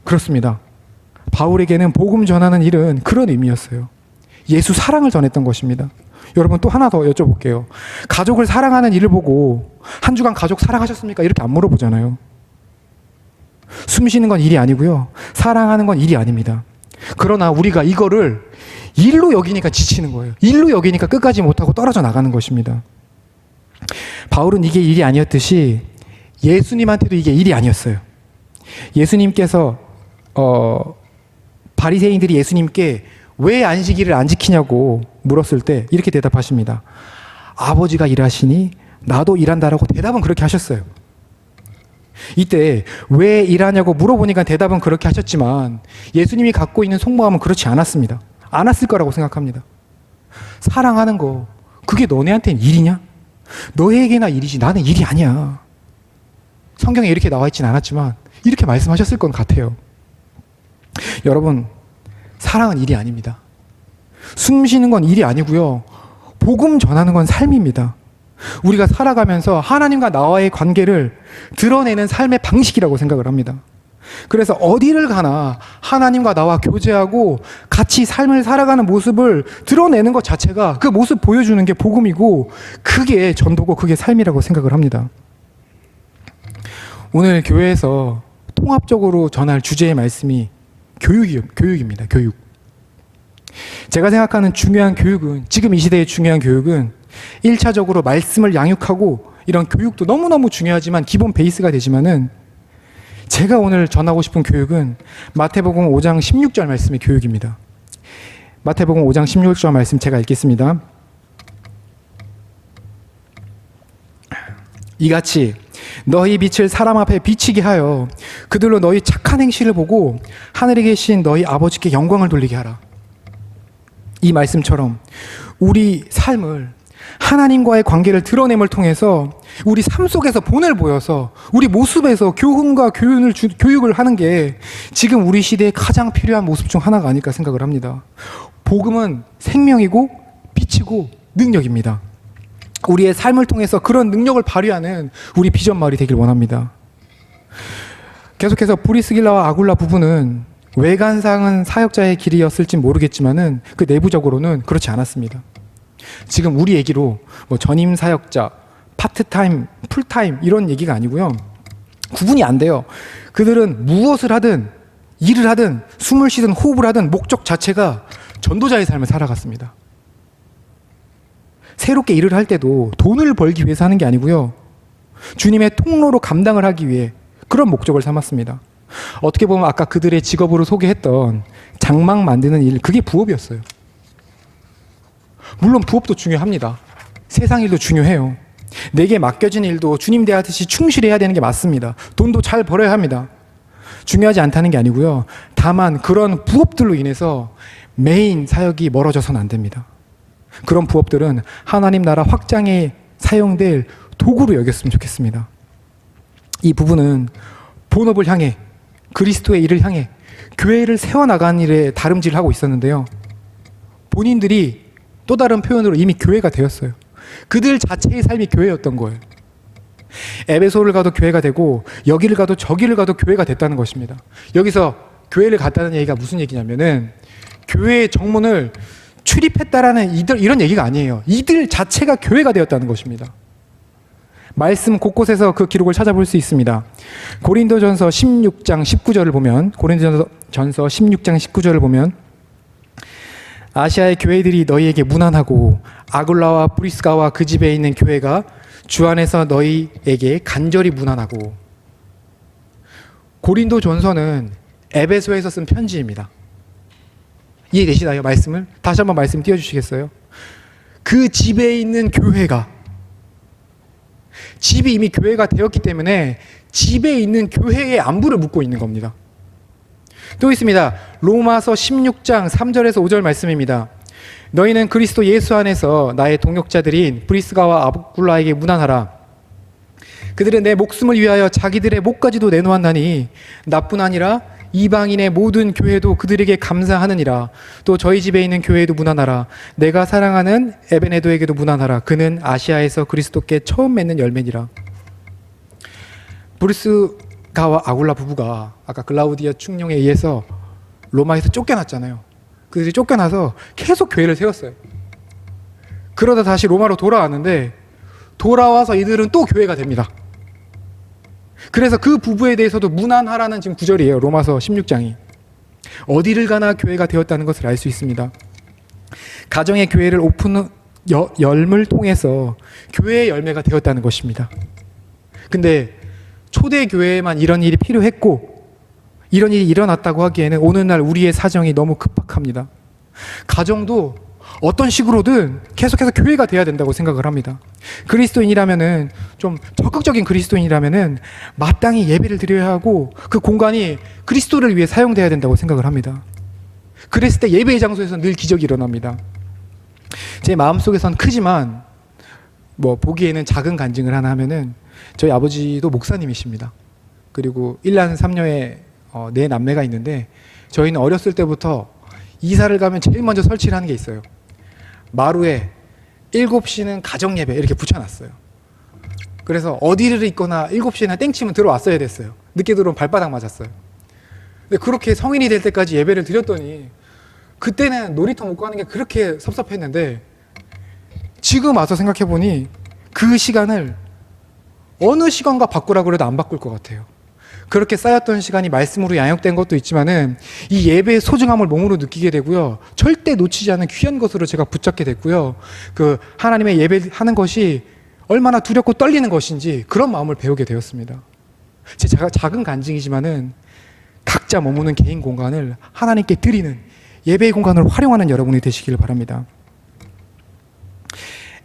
그렇습니다. 바울에게는 복음 전하는 일은 그런 의미였어요. 예수 사랑을 전했던 것입니다. 여러분 또 하나 더 여쭤볼게요. 가족을 사랑하는 일을 보고 한 주간 가족 사랑하셨습니까? 이렇게 안 물어보잖아요. 숨 쉬는 건 일이 아니고요, 사랑하는 건 일이 아닙니다. 그러나 우리가 이거를 일로 여기니까 지치는 거예요. 일로 여기니까 끝까지 못하고 떨어져 나가는 것입니다. 바울은 이게 일이 아니었듯이 예수님한테도 이게 일이 아니었어요. 예수님께서 바리새인들이 예수님께 왜 안식일을 안 지키냐고 물었을 때 이렇게 대답하십니다. 아버지가 일하시니 나도 일한다라고 대답은 그렇게 하셨어요. 이때 왜 일하냐고 물어보니까 대답은 그렇게 하셨지만 예수님이 갖고 있는 속마음은 그렇지 않았습니다. 않았을 거라고 생각합니다. 사랑하는 거 그게 너네한테는 일이냐? 너에게나 일이지 나는 일이 아니야. 성경에 이렇게 나와 있진 않았지만 이렇게 말씀하셨을 것 같아요. 여러분, 사랑은 일이 아닙니다. 숨 쉬는 건 일이 아니고요, 복음 전하는 건 삶입니다. 우리가 살아가면서 하나님과 나와의 관계를 드러내는 삶의 방식이라고 생각을 합니다. 그래서 어디를 가나 하나님과 나와 교제하고 같이 삶을 살아가는 모습을 드러내는 것 자체가 그 모습 보여주는 게 복음이고 그게 전도고 그게 삶이라고 생각을 합니다. 오늘 교회에서 통합적으로 전할 주제의 말씀이 교육입니다. 교육. 제가 생각하는 중요한 교육은, 지금 이 시대의 중요한 교육은 1차적으로 말씀을 양육하고 이런 교육도 너무너무 중요하지만 기본 베이스가 되지만은 제가 오늘 전하고 싶은 교육은 마태복음 5장 16절 말씀의 교육입니다. 마태복음 5장 16절 말씀 제가 읽겠습니다. 이같이 너희 빛을 사람 앞에 비치게 하여 그들로 너희 착한 행실을 보고 하늘에 계신 너희 아버지께 영광을 돌리게 하라. 이 말씀처럼 우리 삶을, 하나님과의 관계를 드러냄을 통해서 우리 삶 속에서 본을 보여서 우리 모습에서 교훈과 교육을 하는 게 지금 우리 시대에 가장 필요한 모습 중 하나가 아닐까 생각을 합니다. 복음은 생명이고 빛이고 능력입니다. 우리의 삶을 통해서 그런 능력을 발휘하는 우리 비전 마을이 되길 원합니다. 계속해서 브리스길라와 아굴라 부부는 외관상은 사역자의 길이었을지 모르겠지만은 그 내부적으로는 그렇지 않았습니다. 지금 우리 얘기로 전임 사역자, 파트타임, 풀타임 이런 얘기가 아니고요, 구분이 안 돼요. 그들은 무엇을 하든 일을 하든 숨을 쉬든 호흡을 하든 목적 자체가 전도자의 삶을 살아갔습니다. 새롭게 일을 할 때도 돈을 벌기 위해서 하는 게 아니고요, 주님의 통로로 감당을 하기 위해 그런 목적을 삼았습니다. 어떻게 보면 아까 그들의 직업으로 소개했던 장막 만드는 일, 그게 부업이었어요. 물론 부업도 중요합니다. 세상 일도 중요해요. 내게 맡겨진 일도 주님 대하듯이 충실해야 되는 게 맞습니다. 돈도 잘 벌어야 합니다. 중요하지 않다는 게 아니고요, 다만 그런 부업들로 인해서 메인 사역이 멀어져서는 안 됩니다. 그런 부업들은 하나님 나라 확장에 사용될 도구로 여겼으면 좋겠습니다. 이 부분은 본업을 향해, 그리스도의 일을 향해 교회를 세워나가는 일에 다름질을 하고 있었는데요, 본인들이 또 다른 표현으로 이미 교회가 되었어요. 그들 자체의 삶이 교회였던 거예요. 에베소를 가도 교회가 되고 여기를 가도 저기를 가도 교회가 됐다는 것입니다. 여기서 교회를 갔다는 얘기가 무슨 얘기냐면은 교회의 정문을 출입했다라는 이런 얘기가 아니에요. 이들 자체가 교회가 되었다는 것입니다. 말씀 곳곳에서 그 기록을 찾아볼 수 있습니다. 고린도전서 16장 19절을 보면, 고린도전서 16장 19절을 보면 아시아의 교회들이 너희에게 무난하고 아굴라와 브리스가와 그 집에 있는 교회가 주 안에서 너희에게 간절히 무난하고. 고린도전서는 에베소에서 쓴 편지입니다. 이해되시나요? 말씀을 다시 한번 말씀 띄워주시겠어요? 그 집에 있는 교회가 집이 이미 교회가 되었기 때문에 집에 있는 교회의 안부를 묻고 있는 겁니다. 또 있습니다. 로마서 16장 3절에서 5절 말씀입니다. 너희는 그리스도 예수 안에서 나의 동역자들인 브리스가와 아굴라에게 문안하라. 그들은 내 목숨을 위하여 자기들의 목까지도 내놓았나니 나뿐 아니라 이방인의 모든 교회도 그들에게 감사하느니라. 또 저희 집에 있는 교회에도 문안하라. 내가 사랑하는 에베네도에게도 문안하라. 그는 아시아에서 그리스도께 처음 맺는 열매니라. 브리스가와 아굴라 부부가 아까 글라우디아 충령에 의해서 로마에서 쫓겨났잖아요. 그들이 쫓겨나서 계속 교회를 세웠어요. 그러다 다시 로마로 돌아왔는데 돌아와서 이들은 또 교회가 됩니다. 그래서 그 부부에 대해서도 문안하라는 지금 구절이에요. 로마서 16장이. 어디를 가나 교회가 되었다는 것을 알 수 있습니다. 가정의 교회를 열물 통해서 교회의 열매가 되었다는 것입니다. 근데 초대 교회에만 이런 일이 필요했고 이런 일이 일어났다고 하기에는 오늘날 우리의 사정이 너무 급박합니다. 가정도 어떤 식으로든 계속해서 교회가 돼야 된다고 생각을 합니다. 그리스도인이라면은 좀 적극적인 그리스도인이라면은 마땅히 예배를 드려야 하고 그 공간이 그리스도를 위해 사용돼야 된다고 생각을 합니다. 그랬을 때 예배의 장소에서 늘 기적이 일어납니다. 제 마음속에선 크지만 보기에는 작은 간증을 하나 하면은 저희 아버지도 목사님이십니다. 그리고 1남 3녀의 네 남매가 있는데 저희는 어렸을 때부터 이사를 가면 제일 먼저 설치를 하는 게 있어요. 마루에 7시는 가정예배 이렇게 붙여놨어요. 그래서 어디를 있거나 7시나 땡치면 들어왔어야 됐어요. 늦게 들어오면 발바닥 맞았어요. 근데 그렇게 성인이 될 때까지 예배를 드렸더니 그때는 놀이터 못 가는 게 그렇게 섭섭했는데 지금 와서 생각해보니 그 시간을 어느 시간과 바꾸라고 해도 안 바꿀 것 같아요. 그렇게 쌓였던 시간이 말씀으로 양육된 것도 있지만은 이 예배의 소중함을 몸으로 느끼게 되고요. 절대 놓치지 않은 귀한 것으로 제가 붙잡게 됐고요. 그 하나님의 예배하는 것이 얼마나 두렵고 떨리는 것인지 그런 마음을 배우게 되었습니다. 제 작은 간증이지만은 각자 머무는 개인 공간을 하나님께 드리는 예배의 공간을 활용하는 여러분이 되시기를 바랍니다.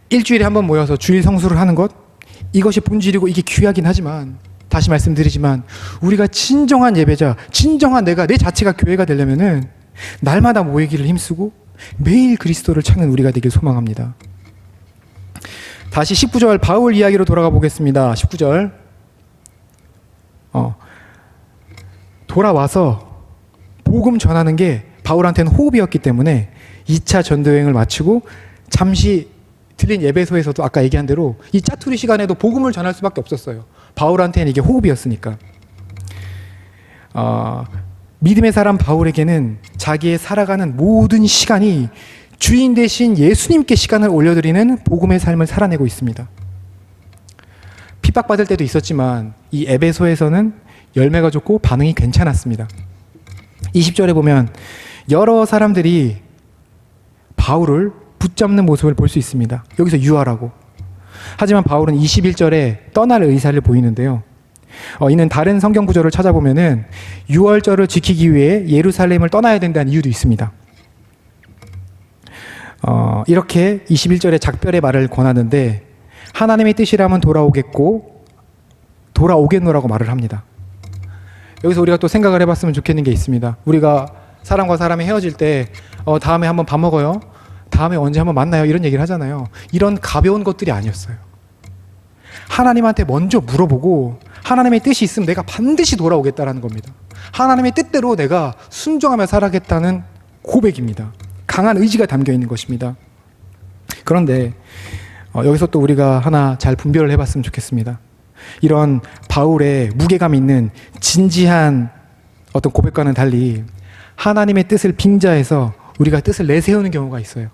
일주일에 한 번 모여서 주일 성수를 하는 것, 이것이 본질이고 이게 귀하긴 하지만 다시 말씀드리지만 우리가 진정한 예배자, 진정한 내 자체가 교회가 되려면은 날마다 모이기를 힘쓰고 매일 그리스도를 찾는 우리가 되길 소망합니다. 다시 19절 바울 이야기로 돌아가 보겠습니다. 19절 돌아와서 복음 전하는 게 바울한테는 호흡이었기 때문에 2차 전도여행을 마치고 잠시 들린 예배소에서도 아까 얘기한 대로 이 짜투리 시간에도 복음을 전할 수밖에 없었어요. 바울한테는 이게 호흡이었으니까. 믿음의 사람 바울에게는 자기의 살아가는 모든 시간이 주인 대신 예수님께 시간을 올려드리는 복음의 삶을 살아내고 있습니다. 핍박받을 때도 있었지만 이 에베소에서는 열매가 좋고 반응이 괜찮았습니다. 20절에 보면 여러 사람들이 바울을 붙잡는 모습을 볼 수 있습니다. 여기서 유하라고. 하지만 바울은 21절에 떠날 의사를 보이는데요. 이는 다른 성경 구절을 찾아보면은 유월절을 지키기 위해 예루살렘을 떠나야 된다는 이유도 있습니다. 이렇게 21절에 작별의 말을 권하는데 하나님의 뜻이라면 돌아오겠노라고 말을 합니다. 여기서 우리가 또 생각을 해봤으면 좋겠는 게 있습니다. 우리가 사람과 사람이 헤어질 때 다음에 한번 밥 먹어요. 다음에 언제 한번 만나요. 이런 얘기를 하잖아요. 이런 가벼운 것들이 아니었어요. 하나님한테 먼저 물어보고 하나님의 뜻이 있으면 내가 반드시 돌아오겠다라는 겁니다. 하나님의 뜻대로 내가 순종하며 살아가겠다는 고백입니다. 강한 의지가 담겨 있는 것입니다. 그런데 여기서 또 우리가 하나 잘 분별을 해봤으면 좋겠습니다. 이런 바울의 무게감 있는 진지한 어떤 고백과는 달리 하나님의 뜻을 빙자해서 우리가 뜻을 내세우는 경우가 있어요.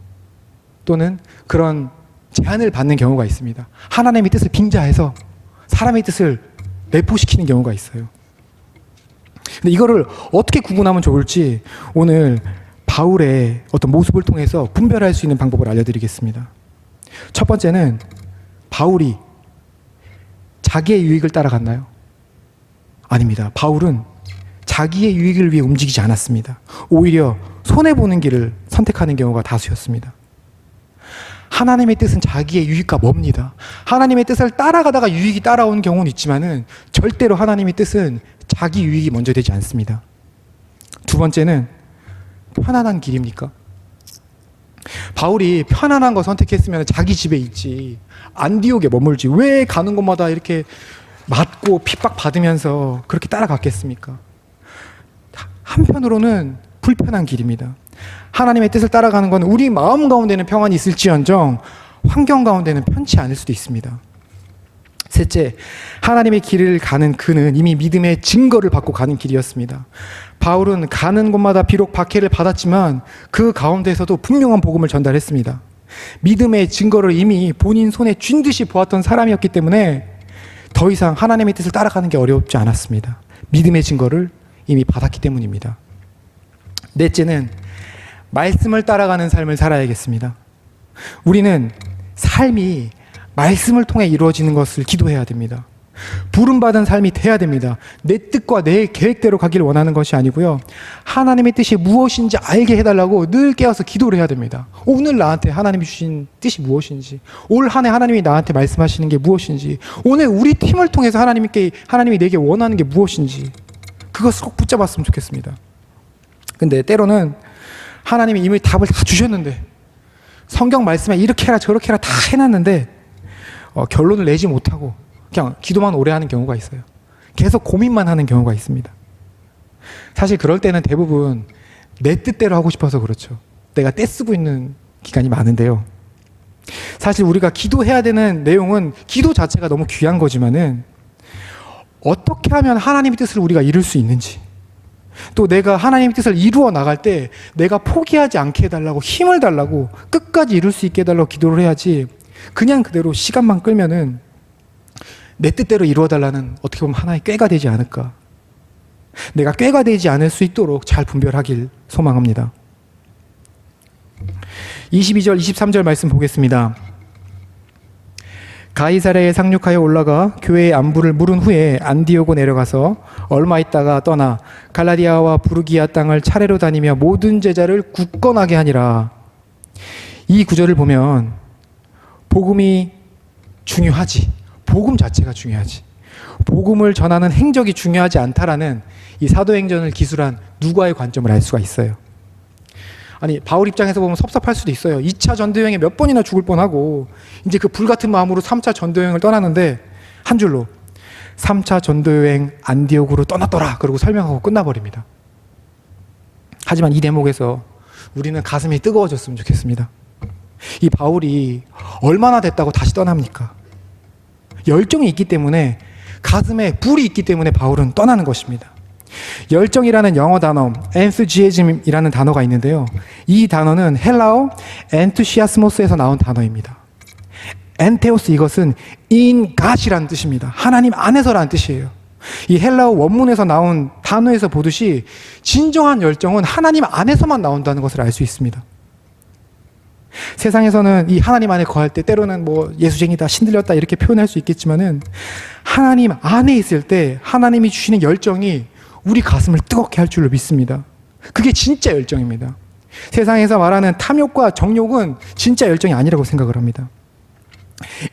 또는 그런 제한을 받는 경우가 있습니다. 하나님의 뜻을 빙자해서 사람의 뜻을 내포시키는 경우가 있어요. 근데 이거를 어떻게 구분하면 좋을지 오늘 바울의 어떤 모습을 통해서 분별할 수 있는 방법을 알려드리겠습니다. 첫 번째는 바울이 자기의 유익을 따라갔나요? 아닙니다. 바울은 자기의 유익을 위해 움직이지 않았습니다. 오히려 손해보는 길을 선택하는 경우가 다수였습니다. 하나님의 뜻은 자기의 유익과 멉니다. 하나님의 뜻을 따라가다가 유익이 따라오는 경우는 있지만은 절대로 하나님의 뜻은 자기 유익이 먼저 되지 않습니다. 두 번째는 편안한 길입니까? 바울이 편안한 거 선택했으면 자기 집에 있지, 안디옥에 머물지, 왜 가는 곳마다 이렇게 맞고 핍박받으면서 그렇게 따라갔겠습니까? 한편으로는 불편한 길입니다. 하나님의 뜻을 따라가는 건 우리 마음 가운데는 평안이 있을지언정 환경 가운데는 편치 않을 수도 있습니다. 셋째, 하나님의 길을 가는 그는 이미 믿음의 증거를 받고 가는 길이었습니다. 바울은 가는 곳마다 비록 박해를 받았지만 그 가운데에서도 분명한 복음을 전달했습니다. 믿음의 증거를 이미 본인 손에 쥔 듯이 보았던 사람이었기 때문에 더 이상 하나님의 뜻을 따라가는 게 어렵지 않았습니다. 믿음의 증거를 이미 받았기 때문입니다. 넷째는 말씀을 따라가는 삶을 살아야겠습니다. 우리는 삶이 말씀을 통해 이루어지는 것을 기도해야 됩니다. 부름받은 삶이 돼야 됩니다. 내 뜻과 내 계획대로 가기를 원하는 것이 아니고요. 하나님의 뜻이 무엇인지 알게 해달라고 늘 깨어서 기도를 해야 됩니다. 오늘 나한테 하나님이 주신 뜻이 무엇인지, 올 한 해 하나님이 나한테 말씀하시는 게 무엇인지, 오늘 우리 팀을 통해서 하나님이 내게 원하는 게 무엇인지, 그것을 꼭 붙잡았으면 좋겠습니다. 근데 때로는 하나님이 이미 답을 다 주셨는데, 성경 말씀에 이렇게 해라 저렇게 해라 다 해놨는데 결론을 내지 못하고 그냥 기도만 오래 하는 경우가 있어요. 계속 고민만 하는 경우가 있습니다. 사실 그럴 때는 대부분 내 뜻대로 하고 싶어서 그렇죠. 내가 떼쓰고 있는 기간이 많은데요. 사실 우리가 기도해야 되는 내용은 기도 자체가 너무 귀한 거지만은 어떻게 하면 하나님의 뜻을 우리가 이룰 수 있는지, 또 내가 하나님의 뜻을 이루어 나갈 때 내가 포기하지 않게 해달라고, 힘을 달라고, 끝까지 이룰 수 있게 해달라고 기도를 해야지, 그냥 그대로 시간만 끌면은 내 뜻대로 이루어달라는 어떻게 보면 하나의 꾀가 되지 않을까. 내가 꾀가 되지 않을 수 있도록 잘 분별하길 소망합니다. 22절 23절 말씀 보겠습니다. 가이사랴에 상륙하여 올라가 교회의 안부를 물은 후에 안디오고 내려가서 얼마 있다가 떠나 갈라디아와 부르기아 땅을 차례로 다니며 모든 제자를 굳건하게 하니라. 이 구절을 보면 복음이 중요하지, 복음 자체가 중요하지, 복음을 전하는 행적이 중요하지 않다라는 이 사도행전을 기술한 누가의 관점을 알 수가 있어요. 아니, 바울 입장에서 보면 섭섭할 수도 있어요. 2차 전도여행에 몇 번이나 죽을 뻔하고 이제 그 불같은 마음으로 3차 전도여행을 떠나는데 한 줄로 3차 전도여행 안디옥으로 떠났더라 그러고 설명하고 끝나버립니다. 하지만 이 대목에서 우리는 가슴이 뜨거워졌으면 좋겠습니다. 이 바울이 얼마나 됐다고 다시 떠납니까? 열정이 있기 때문에, 가슴에 불이 있기 때문에 바울은 떠나는 것입니다. 열정이라는 영어 단어 enthusiasm이라는 단어가 있는데요. 이 단어는 헬라어 enthusiasmos에서 나온 단어입니다. 엔테오스, 이것은 in God이라는 뜻입니다. 하나님 안에서라는 뜻이에요. 이 헬라어 원문에서 나온 단어에서 보듯이 진정한 열정은 하나님 안에서만 나온다는 것을 알 수 있습니다. 세상에서는 이 하나님 안에 거할 때 때로는 뭐 예수쟁이다, 신들렸다 이렇게 표현할 수 있겠지만은 하나님 안에 있을 때 하나님이 주시는 열정이 우리 가슴을 뜨겁게 할 줄로 믿습니다. 그게 진짜 열정입니다. 세상에서 말하는 탐욕과 정욕은 진짜 열정이 아니라고 생각을 합니다.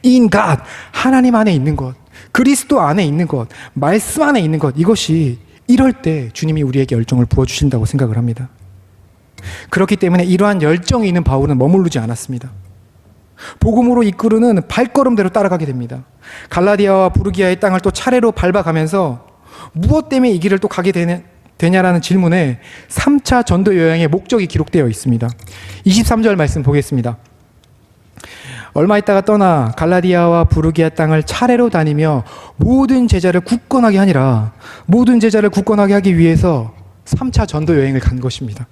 In God, 하나님 안에 있는 것, 그리스도 안에 있는 것, 말씀 안에 있는 것, 이것이 이럴 때 주님이 우리에게 열정을 부어주신다고 생각을 합니다. 그렇기 때문에 이러한 열정이 있는 바울은 머무르지 않았습니다. 복음으로 이끄르는 발걸음대로 따라가게 됩니다. 갈라디아와 부르기아의 땅을 또 차례로 밟아가면서 무엇 때문에 이 길을 또 가게 되냐라는 질문에 3차 전도 여행의 목적이 기록되어 있습니다. 23절 말씀 보겠습니다. 얼마 있다가 떠나 갈라디아와 부르기아 땅을 차례로 다니며 모든 제자를 굳건하게 하니라. 모든 제자를 굳건하게 하기 위해서 3차 전도 여행을 간 것입니다.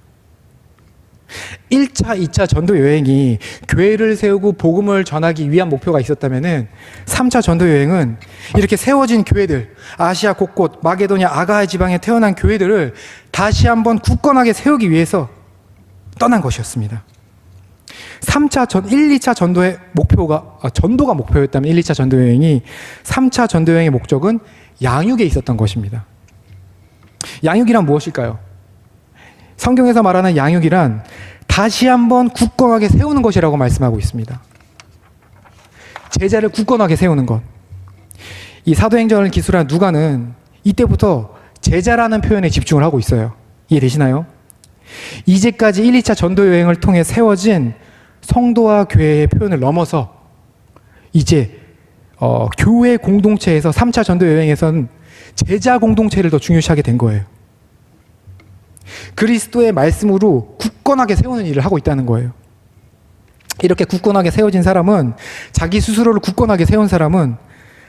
1차, 2차 전도 여행이 교회를 세우고 복음을 전하기 위한 목표가 있었다면은 3차 전도 여행은 이렇게 세워진 교회들, 아시아 곳곳, 마게도냐, 아가야 지방에 태어난 교회들을 다시 한번 굳건하게 세우기 위해서 떠난 것이었습니다. 1, 2차 전도의 전도가 목표였다면 1, 2차 전도 여행이 3차 전도 여행의 목적은 양육에 있었던 것입니다. 양육이란 무엇일까요? 성경에서 말하는 양육이란 다시 한번 굳건하게 세우는 것이라고 말씀하고 있습니다. 제자를 굳건하게 세우는 것. 이 사도행전을 기술한 누가는 이때부터 제자라는 표현에 집중을 하고 있어요. 이해되시나요? 이제까지 1, 2차 전도 여행을 통해 세워진 성도와 교회의 표현을 넘어서 이제 교회 공동체에서 3차 전도 여행에서는 제자 공동체를 더 중요시하게 된 거예요. 그리스도의 말씀으로 굳건하게 세우는 일을 하고 있다는 거예요. 이렇게 굳건하게 세워진 사람은, 자기 스스로를 굳건하게 세운 사람은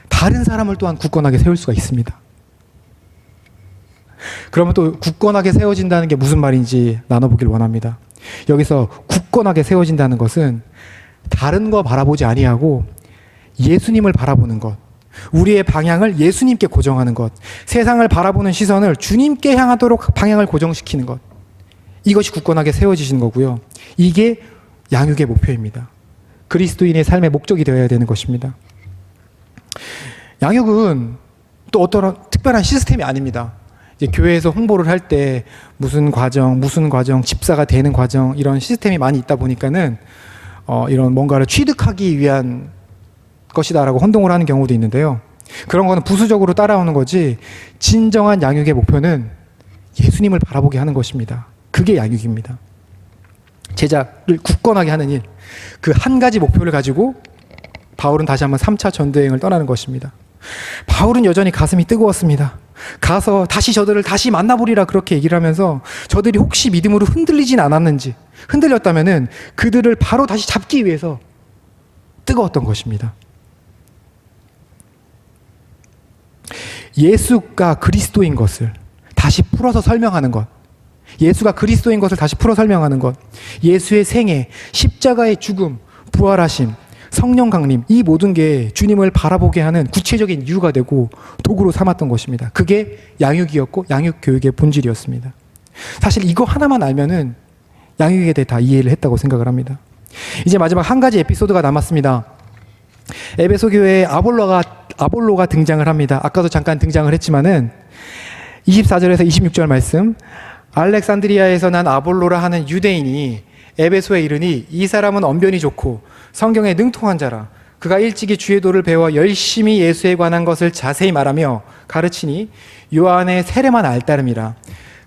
다른 사람을 또한 굳건하게 세울 수가 있습니다. 그러면 또 굳건하게 세워진다는 게 무슨 말인지 나눠보길 원합니다. 여기서 굳건하게 세워진다는 것은 다른 거 바라보지 아니하고 예수님을 바라보는 것, 우리의 방향을 예수님께 고정하는 것, 세상을 바라보는 시선을 주님께 향하도록 방향을 고정시키는 것, 이것이 굳건하게 세워지시는 거고요. 이게 양육의 목표입니다. 그리스도인의 삶의 목적이 되어야 되는 것입니다. 양육은 또 어떤 특별한 시스템이 아닙니다. 이제 교회에서 홍보를 할 때 무슨 과정, 집사가 되는 과정, 이런 시스템이 많이 있다 보니까는 이런 뭔가를 취득하기 위한 것이다라고 혼동을 하는 경우도 있는데요. 그런 거는 부수적으로 따라오는 거지, 진정한 양육의 목표는 예수님을 바라보게 하는 것입니다. 그게 양육입니다. 제자를 굳건하게 하는 일, 그 한 가지 목표를 가지고 바울은 다시 한번 3차 전도여행을 떠나는 것입니다. 바울은 여전히 가슴이 뜨거웠습니다. 가서 다시 저들을 다시 만나보리라 그렇게 얘기를 하면서 저들이 혹시 믿음으로 흔들리진 않았는지, 흔들렸다면은 그들을 바로 다시 잡기 위해서 뜨거웠던 것입니다. 예수가 그리스도인 것을 다시 풀어서 설명하는 것, 예수가 그리스도인 것을 다시 풀어 설명하는 것, 예수의 생애, 십자가의 죽음, 부활하심, 성령 강림, 이 모든 게 주님을 바라보게 하는 구체적인 이유가 되고 도구로 삼았던 것입니다. 그게 양육이었고 양육 교육의 본질이었습니다. 사실 이거 하나만 알면은 양육에 대해 다 이해를 했다고 생각을 합니다. 이제 마지막 한 가지 에피소드가 남았습니다. 에베소 교회에 아볼로가 등장을 합니다. 아까도 잠깐 등장을 했지만은 24절에서 26절 말씀, 알렉산드리아에서 난 아볼로라 하는 유대인이 에베소에 이르니 이 사람은 언변이 좋고 성경에 능통한 자라. 그가 일찍이 주의 도를 배워 열심히 예수에 관한 것을 자세히 말하며 가르치니 요한의 세례만 알따름이라.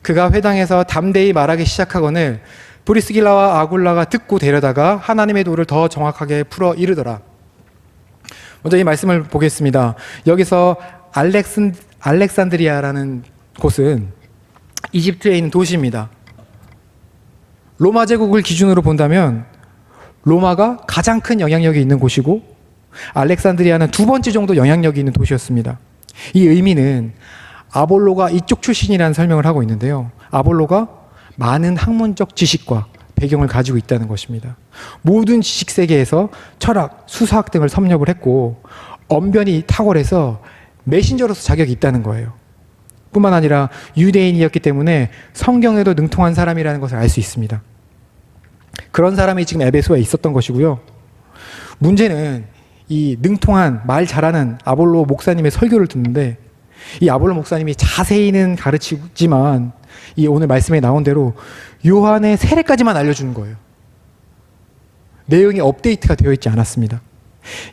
그가 회당에서 담대히 말하기 시작하거늘 브리스길라와 아굴라가 듣고 데려다가 하나님의 도를 더 정확하게 풀어 이르더라. 먼저 이 말씀을 보겠습니다. 여기서 알렉산드리아라는 곳은 이집트에 있는 도시입니다. 로마 제국을 기준으로 본다면 로마가 가장 큰 영향력이 있는 곳이고 알렉산드리아는 두 번째 정도 영향력이 있는 도시였습니다. 이 의미는 아볼로가 이쪽 출신이라는 설명을 하고 있는데요. 아볼로가 많은 학문적 지식과 배경을 가지고 있다는 것입니다. 모든 지식 세계에서 철학, 수사학 등을 섭렵을 했고 언변이 탁월해서 메신저로서 자격이 있다는 거예요. 뿐만 아니라 유대인이었기 때문에 성경에도 능통한 사람이라는 것을 알 수 있습니다. 그런 사람이 지금 에베소에 있었던 것이고요. 문제는 이 능통한, 말 잘하는 아볼로 목사님의 설교를 듣는데 이 아볼로 목사님이 자세히는 가르치지만 이 오늘 말씀에 나온 대로 요한의 세례까지만 알려주는 거예요. 내용이 업데이트가 되어 있지 않았습니다.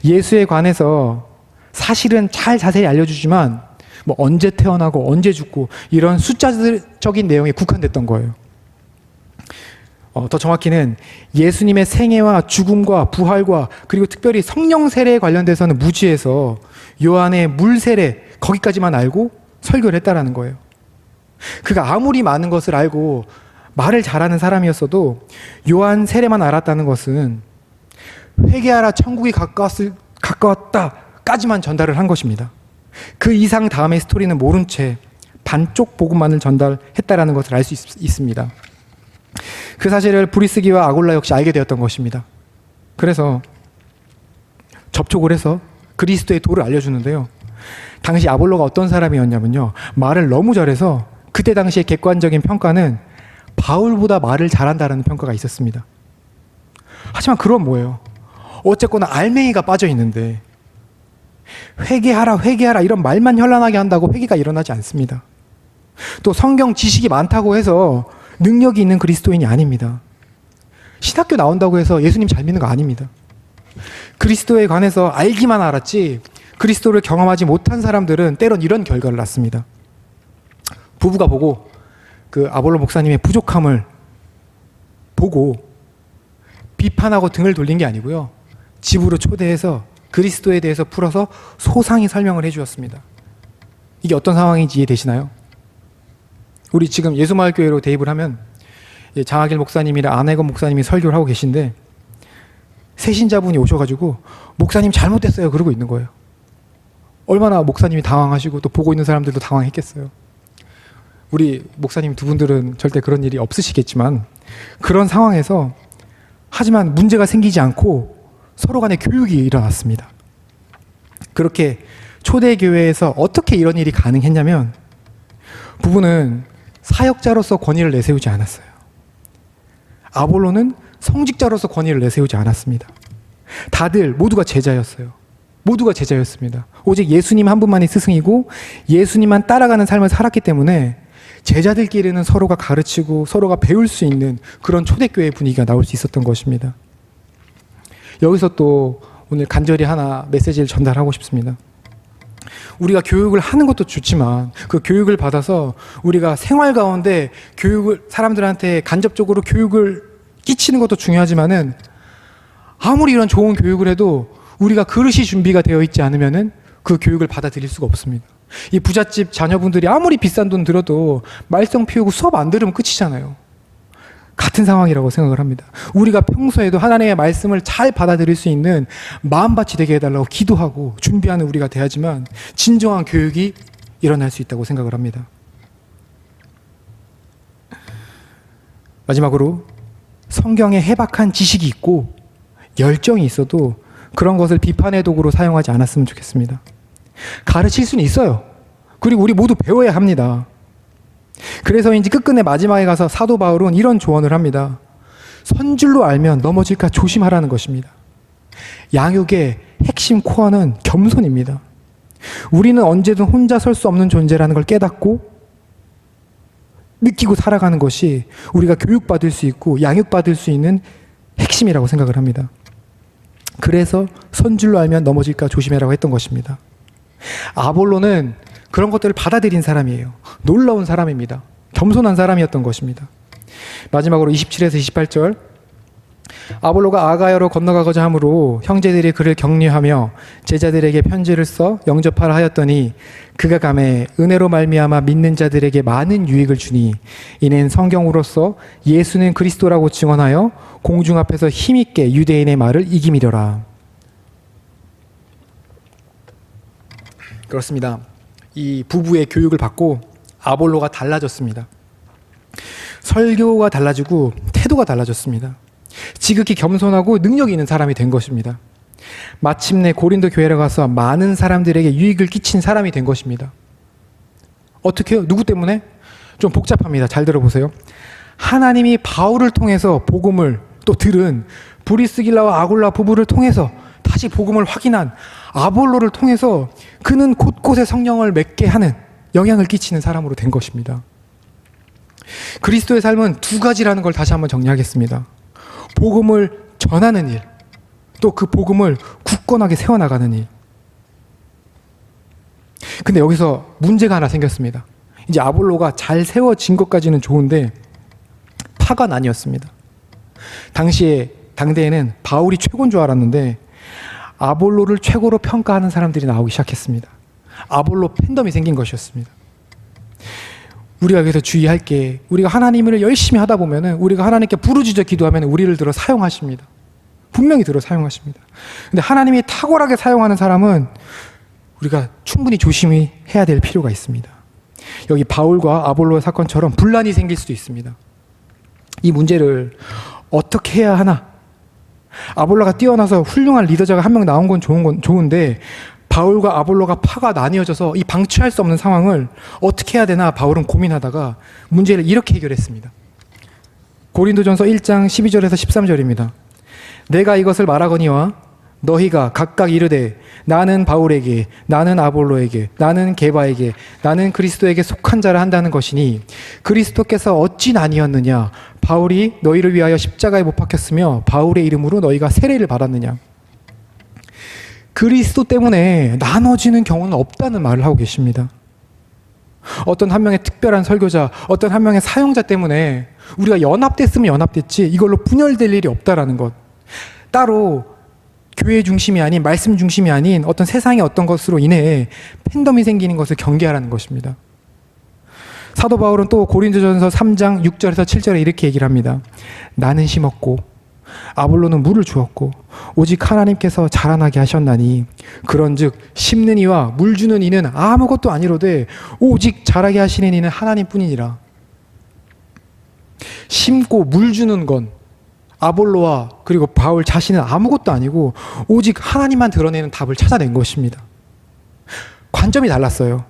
예수에 관해서 사실은 잘 자세히 알려주지만 뭐 언제 태어나고 언제 죽고 이런 숫자적인 내용에 국한됐던 거예요. 더 정확히는 예수님의 생애와 죽음과 부활과 그리고 특별히 성령 세례에 관련돼서는 무지해서 요한의 물 세례 거기까지만 알고 설교를 했다라는 거예요. 그가 아무리 많은 것을 알고 말을 잘하는 사람이었어도 요한 세례만 알았다는 것은 회개하라 천국이 가까웠다까지만 전달을 한 것입니다. 그 이상 다음의 스토리는 모른 채 반쪽 복음만을 전달했다라는 것을 알 수 있습니다. 그 사실을 브리스기와 아굴라 역시 알게 되었던 것입니다. 그래서 접촉을 해서 그리스도의 도를 알려주는데요. 당시 아볼로가 어떤 사람이었냐면요, 말을 너무 잘해서 그때 당시의 객관적인 평가는 바울보다 말을 잘한다는 평가가 있었습니다. 하지만 그건 뭐예요? 어쨌거나 알맹이가 빠져 있는데 회개하라 이런 말만 현란하게 한다고 회개가 일어나지 않습니다. 또 성경 지식이 많다고 해서 능력이 있는 그리스도인이 아닙니다. 신학교 나온다고 해서 예수님 잘 믿는 거 아닙니다. 그리스도에 관해서 알기만 알았지 그리스도를 경험하지 못한 사람들은 때론 이런 결과를 낳습니다. 부부가 보고 그 아볼로 목사님의 부족함을 보고 비판하고 등을 돌린 게 아니고요. 집으로 초대해서 그리스도에 대해서 풀어서 소상히 설명을 해주었습니다. 이게 어떤 상황인지 이해되시나요? 우리 지금 예수마을교회로 대입을 하면 장하길 목사님이랑 안혜건 목사님이 설교를 하고 계신데 새신자분이 오셔가지고 목사님 잘못됐어요 그러고 있는 거예요. 얼마나 목사님이 당황하시고 또 보고 있는 사람들도 당황했겠어요. 우리 목사님 두 분들은 절대 그런 일이 없으시겠지만 그런 상황에서 하지만 문제가 생기지 않고 서로 간에 교육이 일어났습니다. 그렇게 초대교회에서 어떻게 이런 일이 가능했냐면 부부는 사역자로서 권위를 내세우지 않았어요. 아볼로는 성직자로서 권위를 내세우지 않았습니다. 다들 모두가 제자였어요. 모두가 제자였습니다. 오직 예수님 한 분만이 스승이고 예수님만 따라가는 삶을 살았기 때문에 제자들끼리는 서로가 가르치고 서로가 배울 수 있는 그런 초대교회 분위기가 나올 수 있었던 것입니다. 여기서 또 오늘 간절히 하나 메시지를 전달하고 싶습니다. 우리가 교육을 하는 것도 좋지만 그 교육을 받아서 우리가 생활 가운데 교육을 사람들한테 간접적으로 교육을 끼치는 것도 중요하지만은 아무리 이런 좋은 교육을 해도 우리가 그릇이 준비가 되어 있지 않으면은 그 교육을 받아들일 수가 없습니다. 이 부잣집 자녀분들이 아무리 비싼 돈 들어도 말썽 피우고 수업 안 들으면 끝이잖아요. 같은 상황이라고 생각을 합니다. 우리가 평소에도 하나님의 말씀을 잘 받아들일 수 있는 마음밭이 되게 해달라고 기도하고 준비하는 우리가 돼야지만 진정한 교육이 일어날 수 있다고 생각을 합니다. 마지막으로 성경에 해박한 지식이 있고 열정이 있어도 그런 것을 비판의 도구로 사용하지 않았으면 좋겠습니다. 가르칠 수는 있어요. 그리고 우리 모두 배워야 합니다. 그래서인지 끝끝내 마지막에 가서 사도 바울은 이런 조언을 합니다. 선줄로 알면 넘어질까 조심하라는 것입니다. 양육의 핵심 코어는 겸손입니다. 우리는 언제든 혼자 설 수 없는 존재라는 걸 깨닫고 느끼고 살아가는 것이 우리가 교육받을 수 있고 양육받을 수 있는 핵심이라고 생각을 합니다. 그래서 선줄로 알면 넘어질까 조심해라고 했던 것입니다. 아볼로는 그런 것들을 받아들인 사람이에요. 놀라운 사람입니다. 겸손한 사람이었던 것입니다. 마지막으로 27에서 28절 아볼로가 아가야로 건너가고자 하므로 형제들이 그를 격려하며 제자들에게 편지를 써 영접하라 하였더니 그가 가매 은혜로 말미암아 믿는 자들에게 많은 유익을 주니 이는 성경으로서 예수는 그리스도라고 증언하여 공중 앞에서 힘있게 유대인의 말을 이기미려라. 그렇습니다. 이 부부의 교육을 받고 아볼로가 달라졌습니다. 설교가 달라지고 태도가 달라졌습니다. 지극히 겸손하고 능력이 있는 사람이 된 것입니다. 마침내 고린도 교회에 가서 많은 사람들에게 유익을 끼친 사람이 된 것입니다. 어떻게요? 누구 때문에? 좀 복잡합니다. 잘 들어보세요. 하나님이 바울을 통해서 복음을 또 들은 브리스길라와 아굴라 부부를 통해서 다시 복음을 확인한 아볼로를 통해서 그는 곳곳에 성령을 맺게 하는 영향을 끼치는 사람으로 된 것입니다. 그리스도의 삶은 두 가지라는 걸 다시 한번 정리하겠습니다. 복음을 전하는 일, 또 그 복음을 굳건하게 세워나가는 일. 근데 여기서 문제가 하나 생겼습니다. 이제 아볼로가 잘 세워진 것까지는 좋은데 파가 나뉘었습니다. 당대에는 바울이 최고인 줄 알았는데 아볼로를 최고로 평가하는 사람들이 나오기 시작했습니다. 아볼로 팬덤이 생긴 것이었습니다. 우리가 여기서 주의할 게 우리가 하나님을 열심히 하다 보면은 우리가 하나님께 부르짖어 기도하면 우리를 들어 사용하십니다. 분명히 들어 사용하십니다. 근데 하나님이 탁월하게 사용하는 사람은 우리가 충분히 조심히 해야 될 필요가 있습니다. 여기 바울과 아볼로의 사건처럼 분란이 생길 수도 있습니다. 이 문제를 어떻게 해야 하나? 아볼로가 뛰어나서 훌륭한 리더자가 한 명 나온 건 좋은데 바울과 아볼로가 파가 나뉘어져서 이 방치할 수 없는 상황을 어떻게 해야 되나 바울은 고민하다가 문제를 이렇게 해결했습니다. 고린도전서 1장 12절에서 13절입니다. 내가 이것을 말하거니와 너희가 각각 이르되 나는 바울에게 나는 아볼로에게 나는 게바에게 나는 그리스도에게 속한 자라 한다는 것이니 그리스도께서 어찌 나뉘었느냐 바울이 너희를 위하여 십자가에 못 박혔으며 바울의 이름으로 너희가 세례를 받았느냐. 그리스도 때문에 나눠지는 경우는 없다는 말을 하고 계십니다. 어떤 한 명의 특별한 설교자, 어떤 한 명의 사용자 때문에 우리가 연합됐으면 연합됐지 이걸로 분열될 일이 없다라는 것. 따로 교회 중심이 아닌, 말씀 중심이 아닌 어떤 세상의 어떤 것으로 인해 팬덤이 생기는 것을 경계하라는 것입니다. 사도 바울은 또 고린도전서 3장 6절에서 7절에 이렇게 얘기를 합니다. 나는 심었고 아볼로는 물을 주었고 오직 하나님께서 자라나게 하셨나니 그런즉 심는 이와 물 주는 이는 아무것도 아니로되 오직 자라게 하시는 이는 하나님뿐이니라. 심고 물 주는 건 아볼로와 그리고 바울 자신은 아무것도 아니고 오직 하나님만 드러내는 답을 찾아낸 것입니다. 관점이 달랐어요.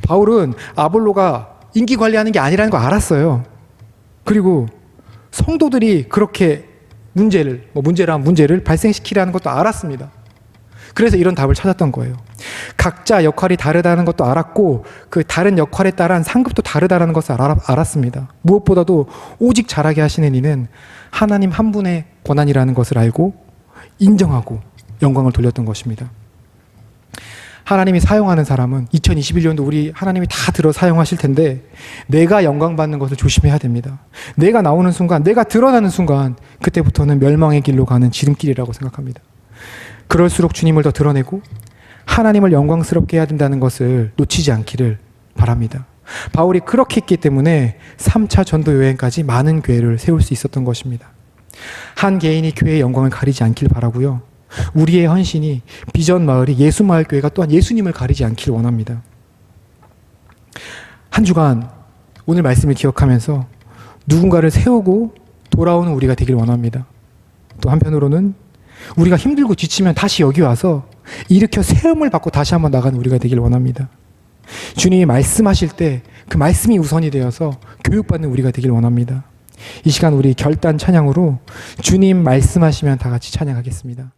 바울은 아볼로가 인기 관리하는 게 아니라는 거 알았어요. 그리고 성도들이 그렇게 문제를 발생시키라는 것도 알았습니다. 그래서 이런 답을 찾았던 거예요. 각자 역할이 다르다는 것도 알았고 그 다른 역할에 따른 상급도 다르다는 것을 알았습니다. 무엇보다도 오직 잘하게 하시는 이는 하나님 한 분의 권한이라는 것을 알고 인정하고 영광을 돌렸던 것입니다. 하나님이 사용하는 사람은 2021년도 우리 하나님이 다 들어 사용하실 텐데 내가 영광 받는 것을 조심해야 됩니다. 내가 나오는 순간, 내가 드러나는 순간 그때부터는 멸망의 길로 가는 지름길이라고 생각합니다. 그럴수록 주님을 더 드러내고 하나님을 영광스럽게 해야 된다는 것을 놓치지 않기를 바랍니다. 바울이 그렇게 했기 때문에 3차 전도 여행까지 많은 교회를 세울 수 있었던 것입니다. 한 개인이 교회의 영광을 가리지 않길 바라고요. 우리의 헌신이 비전 마을이 예수 마을 교회가 또한 예수님을 가리지 않기를 원합니다. 한 주간 오늘 말씀을 기억하면서 누군가를 세우고 돌아오는 우리가 되길 원합니다. 또 한편으로는 우리가 힘들고 지치면 다시 여기 와서 일으켜 세움을 받고 다시 한번 나가는 우리가 되길 원합니다. 주님이 말씀하실 때 그 말씀이 우선이 되어서 교육받는 우리가 되길 원합니다. 이 시간 우리 결단 찬양으로 주님 말씀하시면 다 같이 찬양하겠습니다.